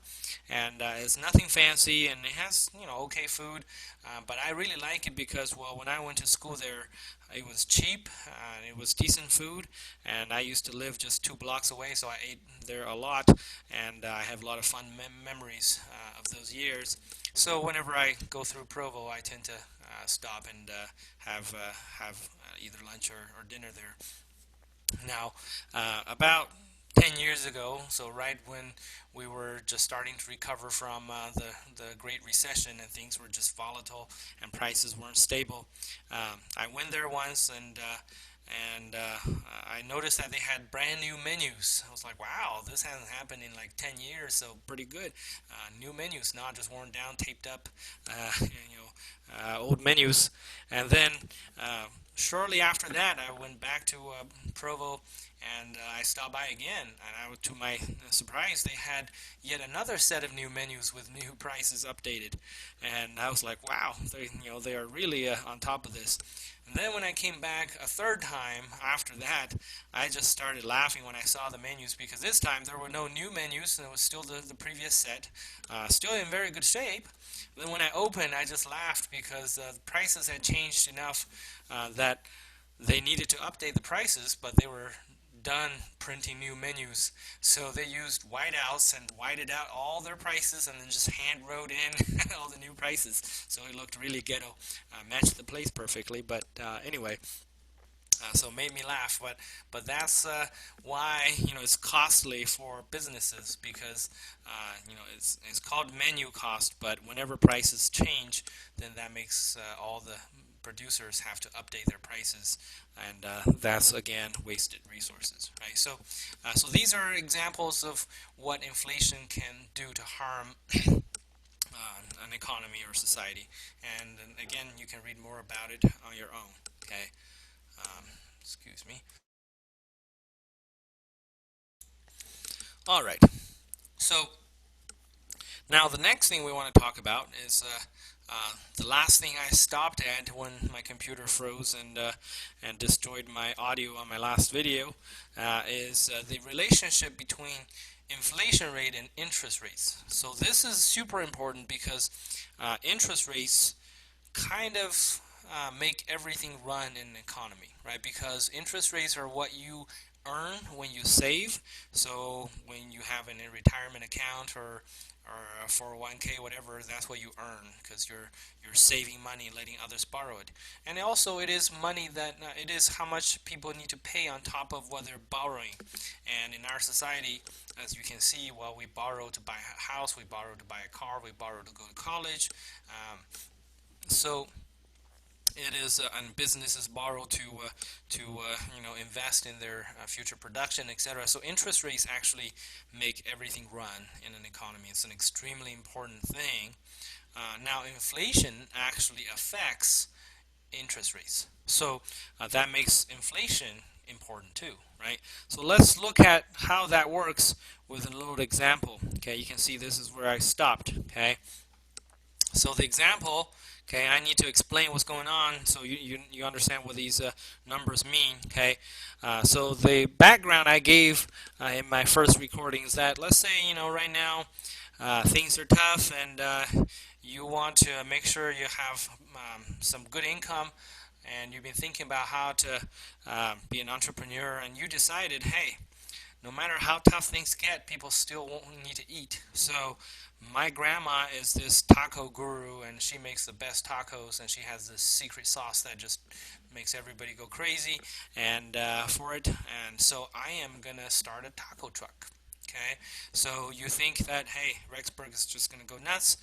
and it's nothing fancy, and it has okay food, but I really like it because, well, when I went to school there, it was cheap, it was decent food, and I used to live just 2 blocks away, so I ate there a lot, and I have a lot of fun memories memories of those years. So whenever I go through Provo, I tend to stop and have either lunch or dinner there. Now, about 10 years ago, so right when we were just starting to recover from the Great Recession and things were just volatile and prices weren't stable, I went there once and I noticed that they had brand new menus. I was like, wow, this hasn't happened in like 10 years, so pretty good. New menus, not just worn down, taped up, old menus. And then shortly after that, I went back to Provo and I stopped by again. And to my surprise, they had yet another set of new menus with new prices updated. And I was like, wow, they are really on top of this. And then when I came back a third time after that, I just started laughing when I saw the menus because this time there were no new menus and it was still the previous set, still in very good shape. Then when I opened, I just laughed because the prices had changed enough that they needed to update the prices, but they were done printing new menus. So they used whiteouts and whited out all their prices and then just hand wrote in all the new prices. So it looked really ghetto. Matched the place perfectly, but anyway. So it made me laugh, but that's why it's costly for businesses because it's called menu cost. But whenever prices change, then that makes all the producers have to update their prices, and that's again wasted resources, right? So these are examples of what inflation can do to harm an economy or society. And again, you can read more about it on your own. Okay. Excuse me. All right. So now the next thing we want to talk about is the last thing I stopped at when my computer froze and destroyed my audio on my last video is the relationship between inflation rate and interest rates. So this is super important because interest rates kind of make everything run in an economy, right? Because interest rates are what you earn when you save. So when you have an retirement account or a 401k, whatever, that's what you earn because you're saving money and letting others borrow it. And also it is money that it is how much people need to pay on top of what they're borrowing. And in our society, as you can see, well, we borrow to buy a house, we borrow to buy a car, we borrow to go to college. So it is, and businesses borrow to invest in their future production, etc. So interest rates actually make everything run in an economy. It's an extremely important thing. Now, inflation actually affects interest rates, so that makes inflation important too, right? So let's look at how that works with a little example. Okay, you can see this is where I stopped. Okay. So the example, okay, I need to explain what's going on so you understand what these numbers mean, okay? So the background I gave in my first recording is that, let's say, right now things are tough and you want to make sure you have some good income and you've been thinking about how to be an entrepreneur and you decided, hey, no matter how tough things get, people still won't need to eat. So my grandma is this taco guru, and she makes the best tacos, and she has this secret sauce that just makes everybody go crazy and for it. And so I am going to start a taco truck. Okay, so you think that, hey, Rexburg is just going to go nuts,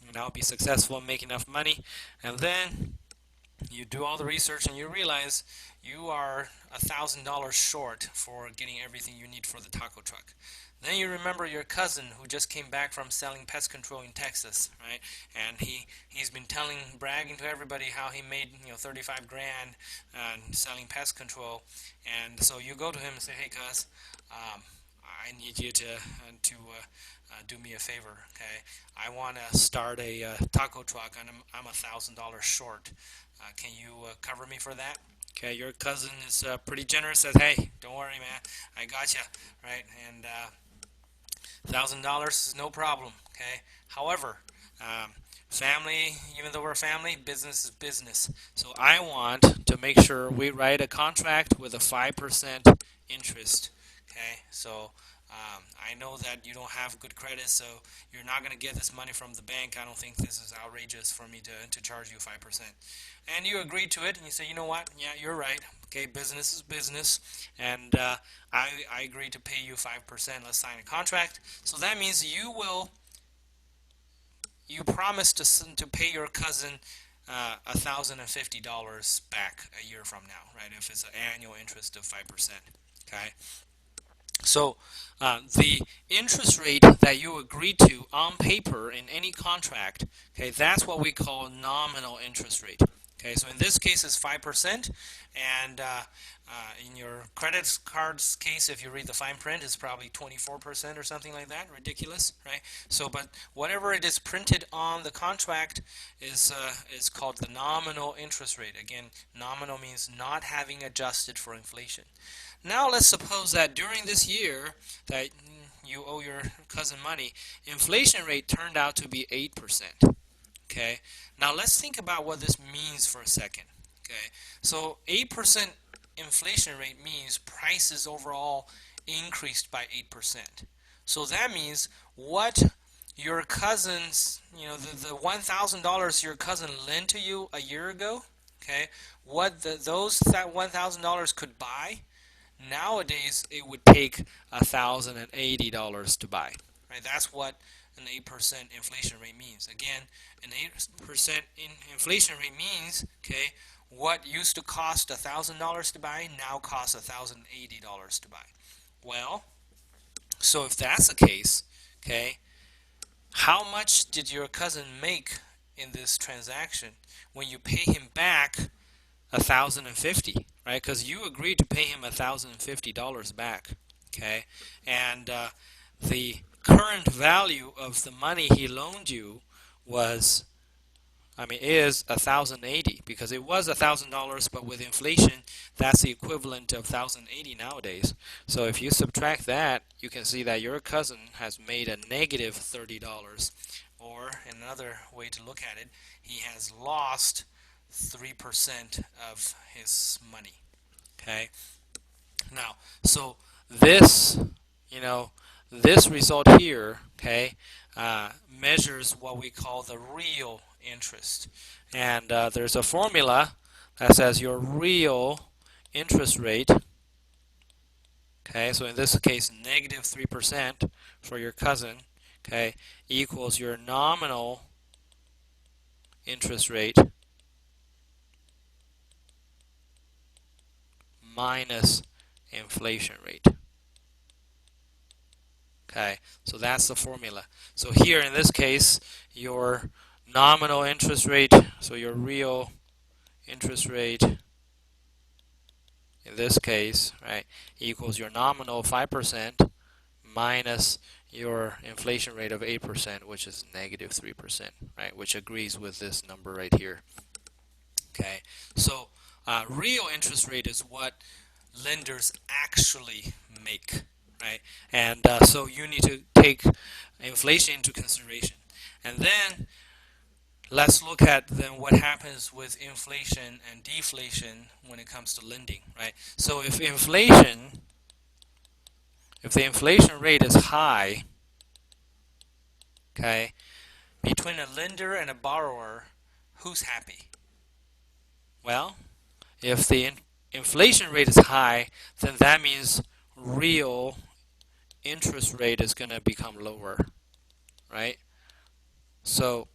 and I'll be successful and make enough money, and then you do all the research and you realize you are $1,000 short for getting everything you need for the taco truck. Then you remember your cousin who just came back from selling pest control in Texas, right? And he's been bragging to everybody how he made 35 grand selling pest control. And so you go to him and say, hey, cuz, I need you to do me a favor, okay? I want to start a taco truck, and I'm $1,000 short. Can you cover me for that? Okay, your cousin is pretty generous. Says, hey, don't worry, man, I got you, right? And $1,000 is no problem. Okay. However, family, even though we're family, business is business. So I want to make sure we write a contract with a 5% interest. Okay. So I know that you don't have good credit, so you're not going to get this money from the bank. I don't think this is outrageous for me to charge you 5%. And you agree to it, and you say, you know what? Yeah, you're right. Okay, business is business, and I agree to pay you 5%. Let's sign a contract. So that means you promise to pay your cousin $1,050 back a year from now, right? If it's an annual interest of 5%. Okay. So the interest rate that you agree to on paper in any contract, okay, that's what we call nominal interest rate. Okay, so in this case it's 5%, and in your credit cards case, if you read the fine print, it's probably 24% or something like that. Ridiculous, right? So, but whatever it is printed on the contract is called the nominal interest rate. Again, nominal means not having adjusted for inflation. Now let's suppose that during this year that you owe your cousin money, inflation rate turned out to be 8%. Okay. Now let's think about what this means for a second. Okay. So 8% inflation rate means prices overall increased by 8%. So that means what your cousin's, the $1,000 your cousin lent to you a year ago, okay, what those $1,000 could buy, nowadays it would take $1,080 to buy. Right? That's what an 8% inflation rate means. Again, an 8% inflation rate means, okay, what used to cost $1,000 to buy now costs $1,080 to buy. Well, so if that's the case, okay, how much did your cousin make in this transaction when you pay him back $1,050, right? Because you agreed to pay him $1,050 back, okay? And the current value of the money he loaned you is $1,080, because it was $1,000, but with inflation, that's the equivalent of $1,080 nowadays. So if you subtract that, you can see that your cousin has made a negative $30, or another way to look at it, he has lost 3% of his money. Okay. Now, so this, this result here, okay, measures what we call the real interest. And there's a formula that says your real interest rate, okay, so in this case, negative 3% for your cousin, okay, equals your nominal interest rate minus inflation rate. Okay, so that's the formula. So here in this case, your nominal interest rate, so your real interest rate in this case, right, equals your nominal 5% minus your inflation rate of 8%, which is negative 3%, right, which agrees with this number right here. Okay, so real interest rate is what lenders actually make, right? And so you need to take inflation into consideration. And then let's look at then what happens with inflation and deflation when it comes to lending, right? So if the inflation rate is high, okay, between a lender and a borrower, who's happy? Well, if the inflation rate is high, then that means real interest rate is going to become lower, right? So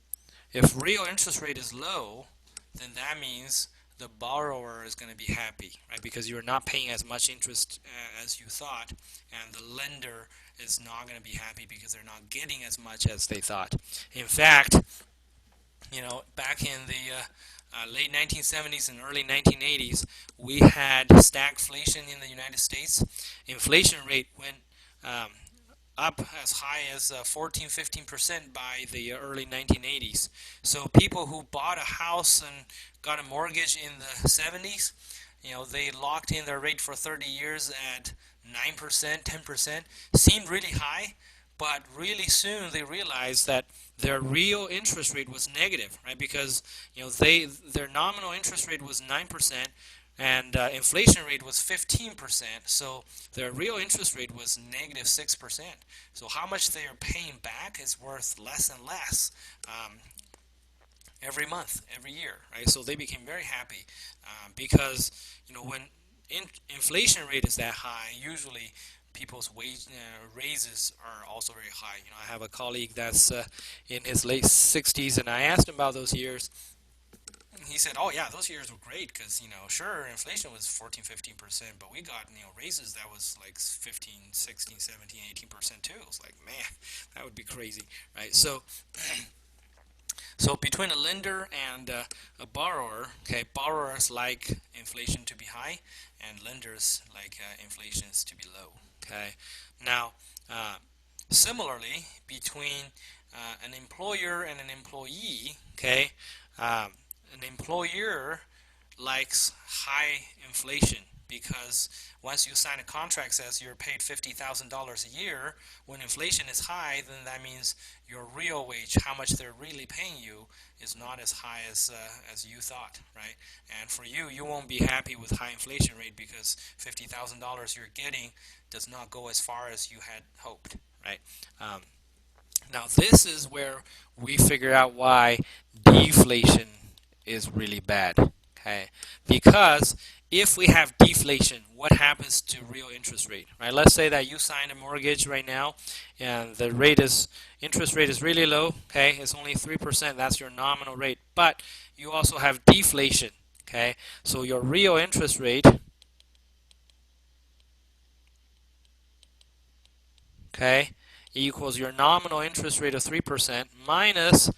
if real interest rate is low, then that means the borrower is going to be happy, right? Because you're not paying as much interest as you thought, and the lender is not going to be happy because they're not getting as much as they thought. In fact, back in the late 1970s and early 1980s, we had stagflation in the United States. Inflation rate went up as high as 14-15% by the early 1980s. So people who bought a house and got a mortgage in the 70s, they locked in their rate for 30 years at 9%, 10%. Seemed really high, but really soon they realized that their real interest rate was negative, right? Because their nominal interest rate was 9%, and inflation rate was 15%, so their real interest rate was negative 6%. So how much they are paying back is worth less and less every month, every year, right? So they became very happy because when inflation rate is that high, usually people's wage raises are also very high. I have a colleague that's in his late 60s, and I asked him about those years. He said, "Oh yeah, those years were great because sure, inflation was 14, 15%, but we got raises that was like 15, 16, 17, 18% too." It was like, man, that would be crazy, right? So so between a lender and a borrower, okay, borrowers like inflation to be high, and lenders like inflation to be low. Okay, now similarly between an employer and an employee, okay, an employer likes high inflation because once you sign a contract says you're paid $50,000 a year, when inflation is high, then that means your real wage, how much they're really paying you, is not as high as you thought, right? And for you, you won't be happy with high inflation rate because $50,000 you're getting does not go as far as you had hoped, right? Now this is where we figure out why deflation is really bad, okay? Because if we have deflation, what happens to real interest rate, right? Let's say that you sign a mortgage right now, and the interest rate is really low, okay? It's only 3%. That's your nominal rate, but you also have deflation, okay? So your real interest rate, okay, equals your nominal interest rate of 3% minus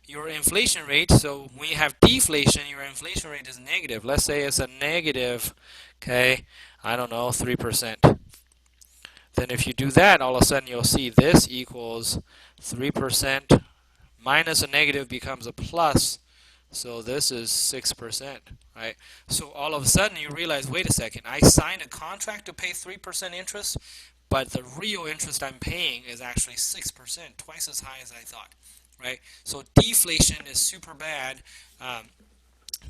your inflation rate. So when you have deflation, your inflation rate is negative. Let's say it's a negative, okay, I don't know, 3%. Then if you do that, all of a sudden you'll see this equals 3% minus a negative becomes a plus. So this is 6%, right? So all of a sudden you realize, wait a second, I signed a contract to pay 3% interest, but the real interest I'm paying is actually 6%, twice as high as I thought, right? So deflation is super bad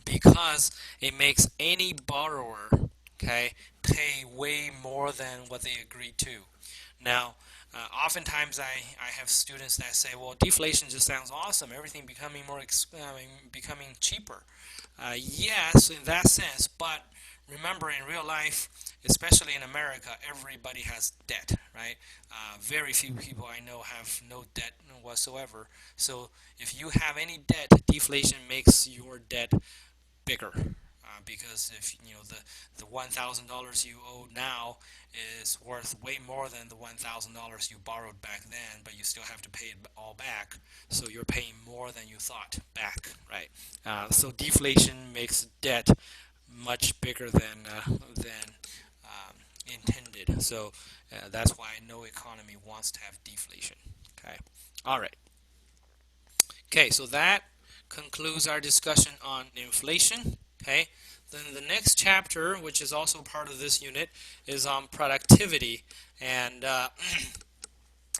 because it makes any borrower, okay, pay way more than what they agreed to. Now, oftentimes I have students that say, well, deflation just sounds awesome, everything becoming becoming cheaper. Yes, in that sense, but remember, in real life, especially in America, everybody has debt, right? Very few people I know have no debt whatsoever. So if you have any debt, deflation makes your debt bigger. Because if the $1,000 you owe now is worth way more than the $1,000 you borrowed back then, but you still have to pay it all back, so you're paying more than you thought back, right? So deflation makes debt much bigger than intended. So that's why no economy wants to have deflation. Okay. All right. Okay. So that concludes our discussion on inflation. Okay. Then the next chapter, which is also part of this unit, is on productivity, and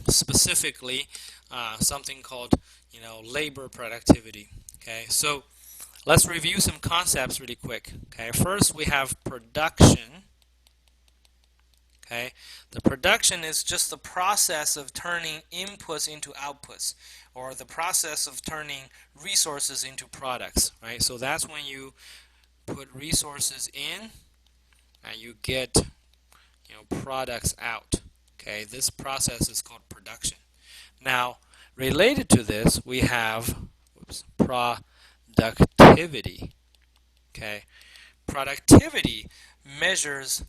specifically something called labor productivity. Okay. So let's review some concepts really quick. Okay, first we have production. Okay, the production is just the process of turning inputs into outputs, or the process of turning resources into products. Right, so that's when you put resources in and you get products out. Okay, this process is called production. Now, related to this, we have productivity. Okay, productivity measures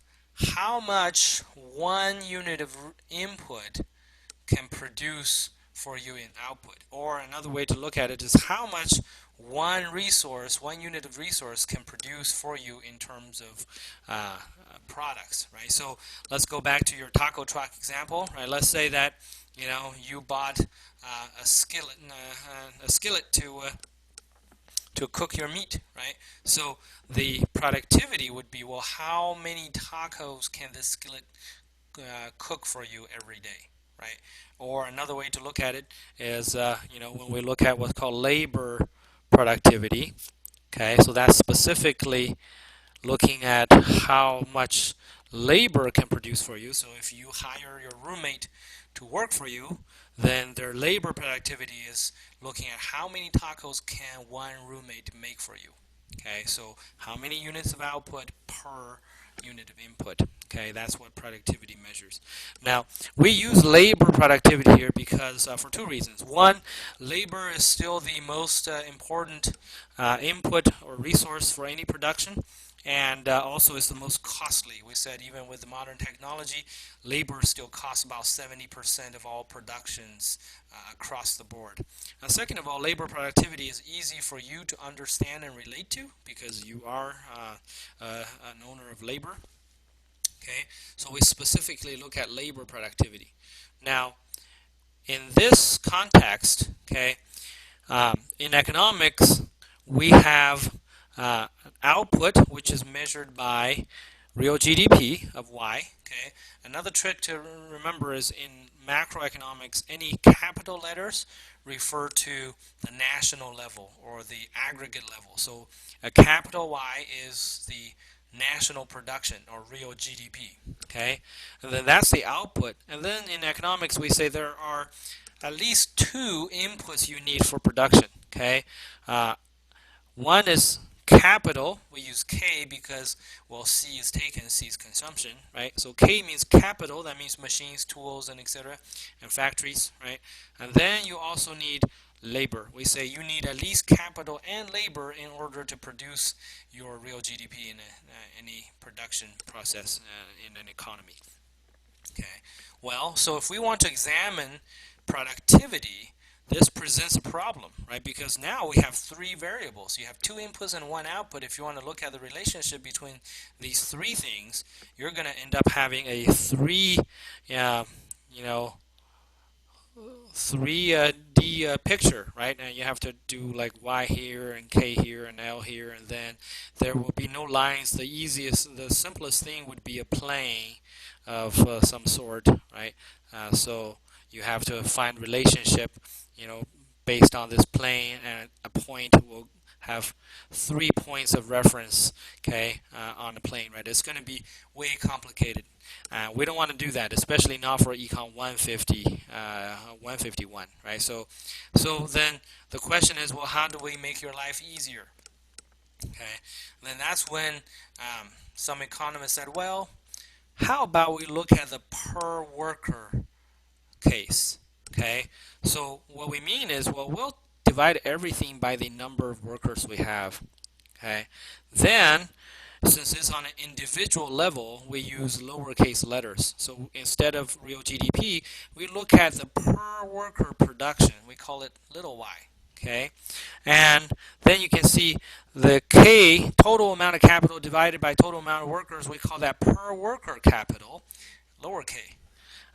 how much one unit of input can produce for you in output. Or another way to look at it is how much one unit of resource can produce for you in terms of products, right? So let's go back to your taco truck example, right? Let's say that you bought a skillet to cook your meat, right? So the productivity would be, well, how many tacos can this skillet cook for you every day, right? Or another way to look at it is, when we look at what's called labor productivity, okay? So that's specifically looking at how much labor can produce for you. So if you hire your roommate to work for you, then their labor productivity is looking at how many tacos can one roommate make for you. Okay, so how many units of output per unit of input. Okay, that's what productivity measures. Now, we use labor productivity here because for two reasons. One, labor is still the most important input or resource for any production, and also is the most costly. We said even with the modern technology, labor still costs about 70% of all productions across the board. Now, second of all, labor productivity is easy for you to understand and relate to because you are an owner of labor. Okay, so we specifically look at labor productivity. Now, in this context, okay, in economics, we have output, which is measured by real GDP of Y. Okay. Another trick to remember is in macroeconomics, any capital letters refer to the national level or the aggregate level. So a capital Y is the national production or real GDP. Okay, and then that's the output. And then in economics, we say there are at least two inputs you need for production. Okay, one is capital. We use K because, well, C is taken, C is consumption, right? So K means capital. That means machines, tools, and etc. and factories, right? And then you also need labor. We say you need at least capital and labor in order to produce your real GDP in any production process in an economy. Okay. Well, so if we want to examine productivity, this presents a problem, right? Because now we have three variables. You have two inputs and one output. If you want to look at the relationship between these three things, you're going to end up having a three, you know, 3D picture, right? And you have to do like Y here and K here and L here, and then there will be no lines. The simplest thing would be a plane of some sort, right? So you have to find relationship, based on this plane, and a point will have 3 points of reference, okay, on the plane, right? It's going to be way complicated. We don't want to do that, especially not for Econ 151, right? So then the question is, well, how do we make your life easier? Okay, and then that's when some economists said, well, how about we look at the per worker case? Okay, so what we mean is, well, we'll divide everything by the number of workers we have. Okay, then since it's on an individual level, we use lowercase letters. So instead of real GDP, we look at the per worker production. We call it little y. Okay, and then you can see the K, total amount of capital divided by total amount of workers. We call that per worker capital, lower k.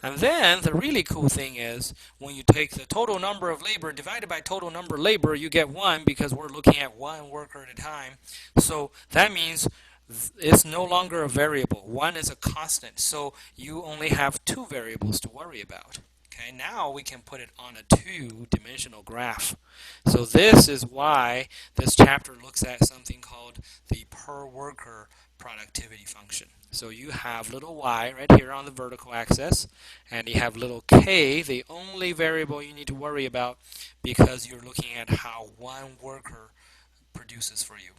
And then the really cool thing is when you take the total number of labor divided by total number of labor, you get 1 because we're looking at one worker at a time. So that means it's no longer a variable. 1 is a constant. So you only have 2 variables to worry about. Okay, now we can put it on a 2-dimensional graph. So this is why this chapter looks at something called the per worker productivity function. So you have little y right here on the vertical axis, and you have little k, the only variable you need to worry about because you're looking at how one worker produces for you.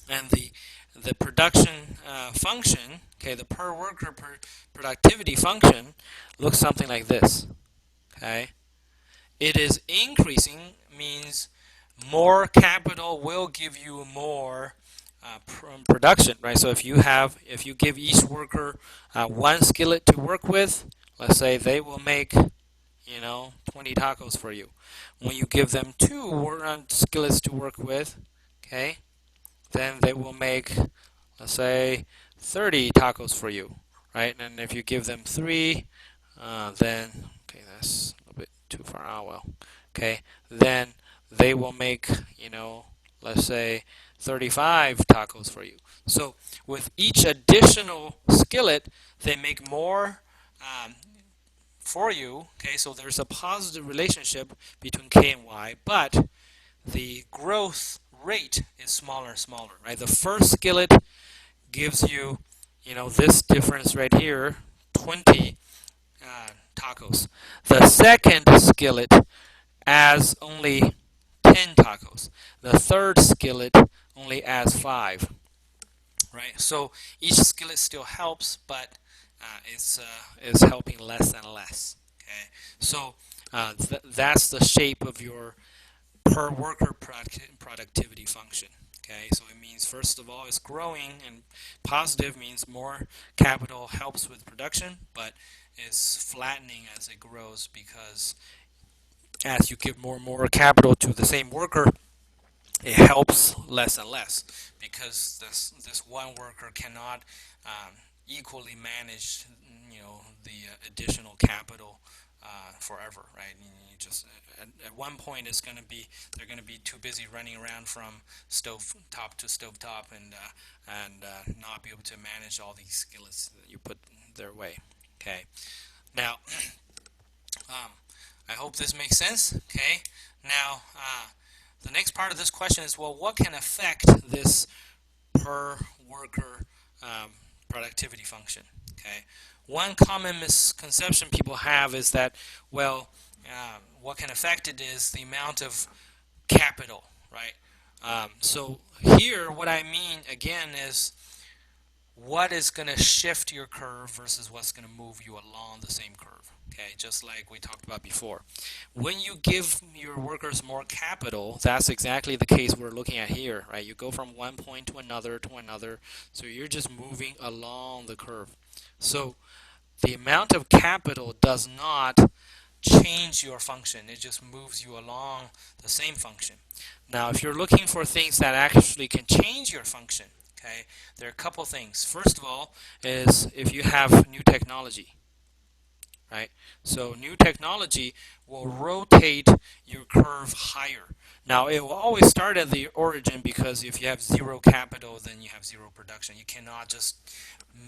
And the production function, okay, the per worker productivity function looks something like this. Okay, it is increasing, means more capital will give you more production, right? So if you give each worker one skillet to work with, let's say they will make 20 tacos for you. When you give them 2 skillets to work with, okay, then they will make, let's say, 30 tacos for you, right? And if you give them 3, then, okay, that's a little bit too far out. Well, okay, then they will make, let's say, 35 tacos for you. So with each additional skillet, they make more for you. Okay, so there's a positive relationship between K and Y, but the growth rate is smaller and smaller, right? The first skillet gives you, this difference right here, 20 tacos. The second skillet adds only 10 tacos. The third skillet only adds 5, right? So each skillet still helps, but it's helping less and less. Okay, so that's the shape of your per worker productivity function. Okay, so it means first of all it's growing, and positive means more capital helps with production, but it's flattening as it grows because as you give more and more capital to the same worker, it helps less and less because this one worker cannot equally manage the additional capital forever, right? And you just at one point it's going to be they're going to be too busy running around from stove top to stove top and not be able to manage all these skillets that you put their way. Okay, now I hope this makes sense. Okay, now the next part of this question is, well, what can affect this per worker productivity function? Okay, one common misconception people have is that, well, what can affect it is the amount of capital, right? So here, what I mean again is what is going to shift your curve versus what's going to move you along the same curve. Okay, just like we talked about before. When you give your workers more capital, that's exactly the case we're looking at here, right? You go from one point to another, so you're just moving along the curve. So the amount of capital does not change your function. It just moves you along the same function. Now, if you're looking for things that actually can change your function, okay, there are a couple things. First of all is if you have new technology, right? So new technology will rotate your curve higher. Now, it will always start at the origin because if you have zero capital, then you have zero production. You cannot just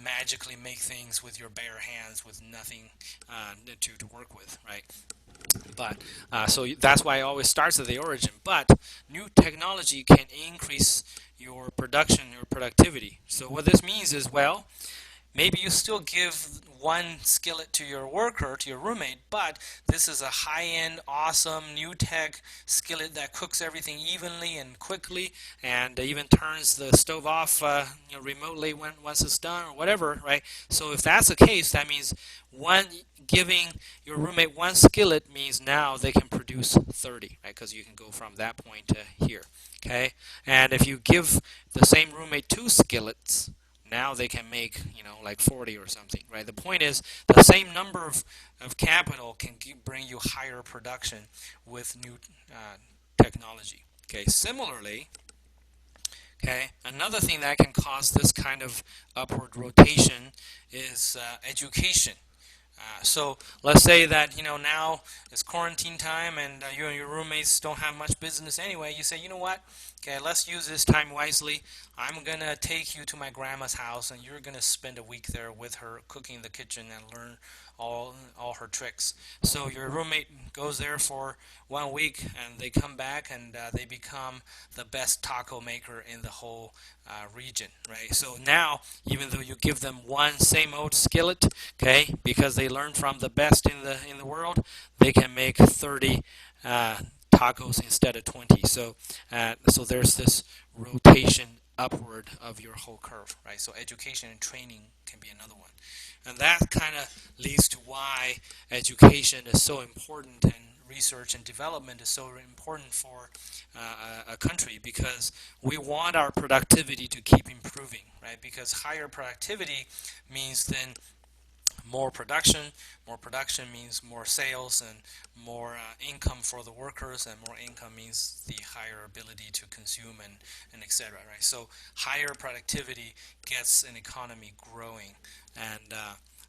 magically make things with your bare hands with nothing to work with, right? But so that's why it always starts at the origin. But new technology can increase your production, your productivity. So what this means is, well, maybe you still give one skillet to your worker, to your roommate, but this is a high-end, awesome, new tech skillet that cooks everything evenly and quickly and even turns the stove off remotely once it's done or whatever, right? So if that's the case, that means giving your roommate one skillet means now they can produce 30, right? Because you can go from that point to here, okay? And if you give the same roommate 2 skillets, now they can make, like 40 or something, right? The point is the same number of capital can bring you higher production with new technology. Okay, similarly, okay, another thing that can cause this kind of upward rotation is education. So let's say that now it's quarantine time and you and your roommates don't have much business anyway. You say, you know what? Okay, let's use this time wisely. I'm gonna take you to my grandma's house and you're gonna spend a week there with her, cooking in the kitchen and learn all her tricks. So your roommate goes there for 1 week and they come back and they become the best taco maker in the whole region, right? So now, even though you give them one same old skillet, okay, because they learned from the best in the world, they can make 30 tacos instead of 20. So there's this rotation upward of your whole curve, right? So education and training can be another one. And that kind of leads to why education is so important and research and development is so important for a country, because we want our productivity to keep improving, right? Because higher productivity means then more production. More production means more sales and more income for the workers, and more income means the higher ability to consume and etc. Right? So higher productivity gets an economy growing, and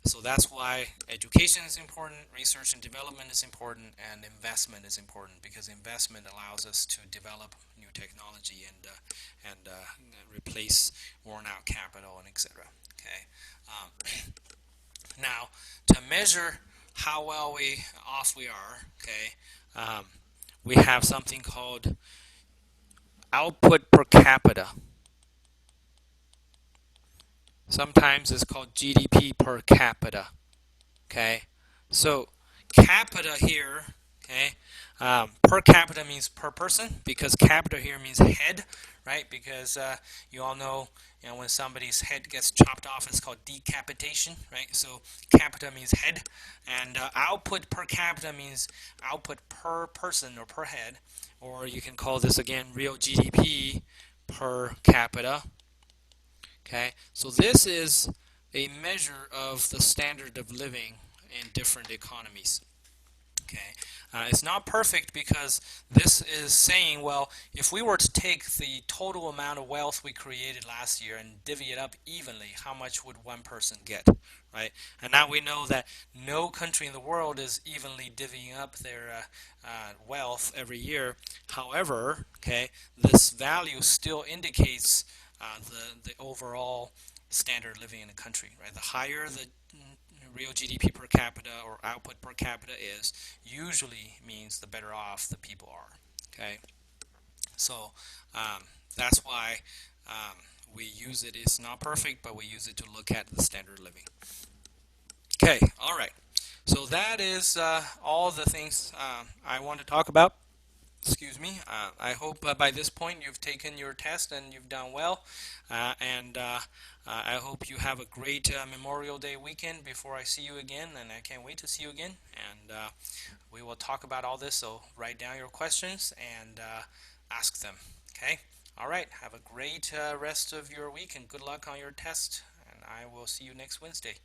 so that's why education is important, research and development is important, and investment is important, because investment allows us to develop new technology and replace worn out capital and etc. Okay. Now, to measure how well off we are, okay, we have something called output per capita. Sometimes it's called GDP per capita. Okay, so capita here, okay, per capita means per person, because capita here means head, right? Because you all know, when somebody's head gets chopped off, it's called decapitation, right? So capita means head, and output per capita means output per person or per head, or you can call this again real GDP per capita. Okay, so this is a measure of the standard of living in different economies. Okay, it's not perfect because this is saying, well, if we were to take the total amount of wealth we created last year and divvy it up evenly, how much would one person get, right? And now we know that no country in the world is evenly divvying up their wealth every year. However, okay, this value still indicates the overall standard of living in a country, right? The higher the real GDP per capita or output per capita is, usually means the better off the people are. Okay, so that's why we use it. It's not perfect, but we use it to look at the standard of living. Okay, all right. So that is all the things I want to talk about. Excuse me. I hope by this point you've taken your test and you've done well. And I hope you have a great Memorial Day weekend before I see you again. And I can't wait to see you again. And we will talk about all this. So write down your questions and ask them. Okay? All right. Have a great rest of your week and good luck on your test. And I will see you next Wednesday.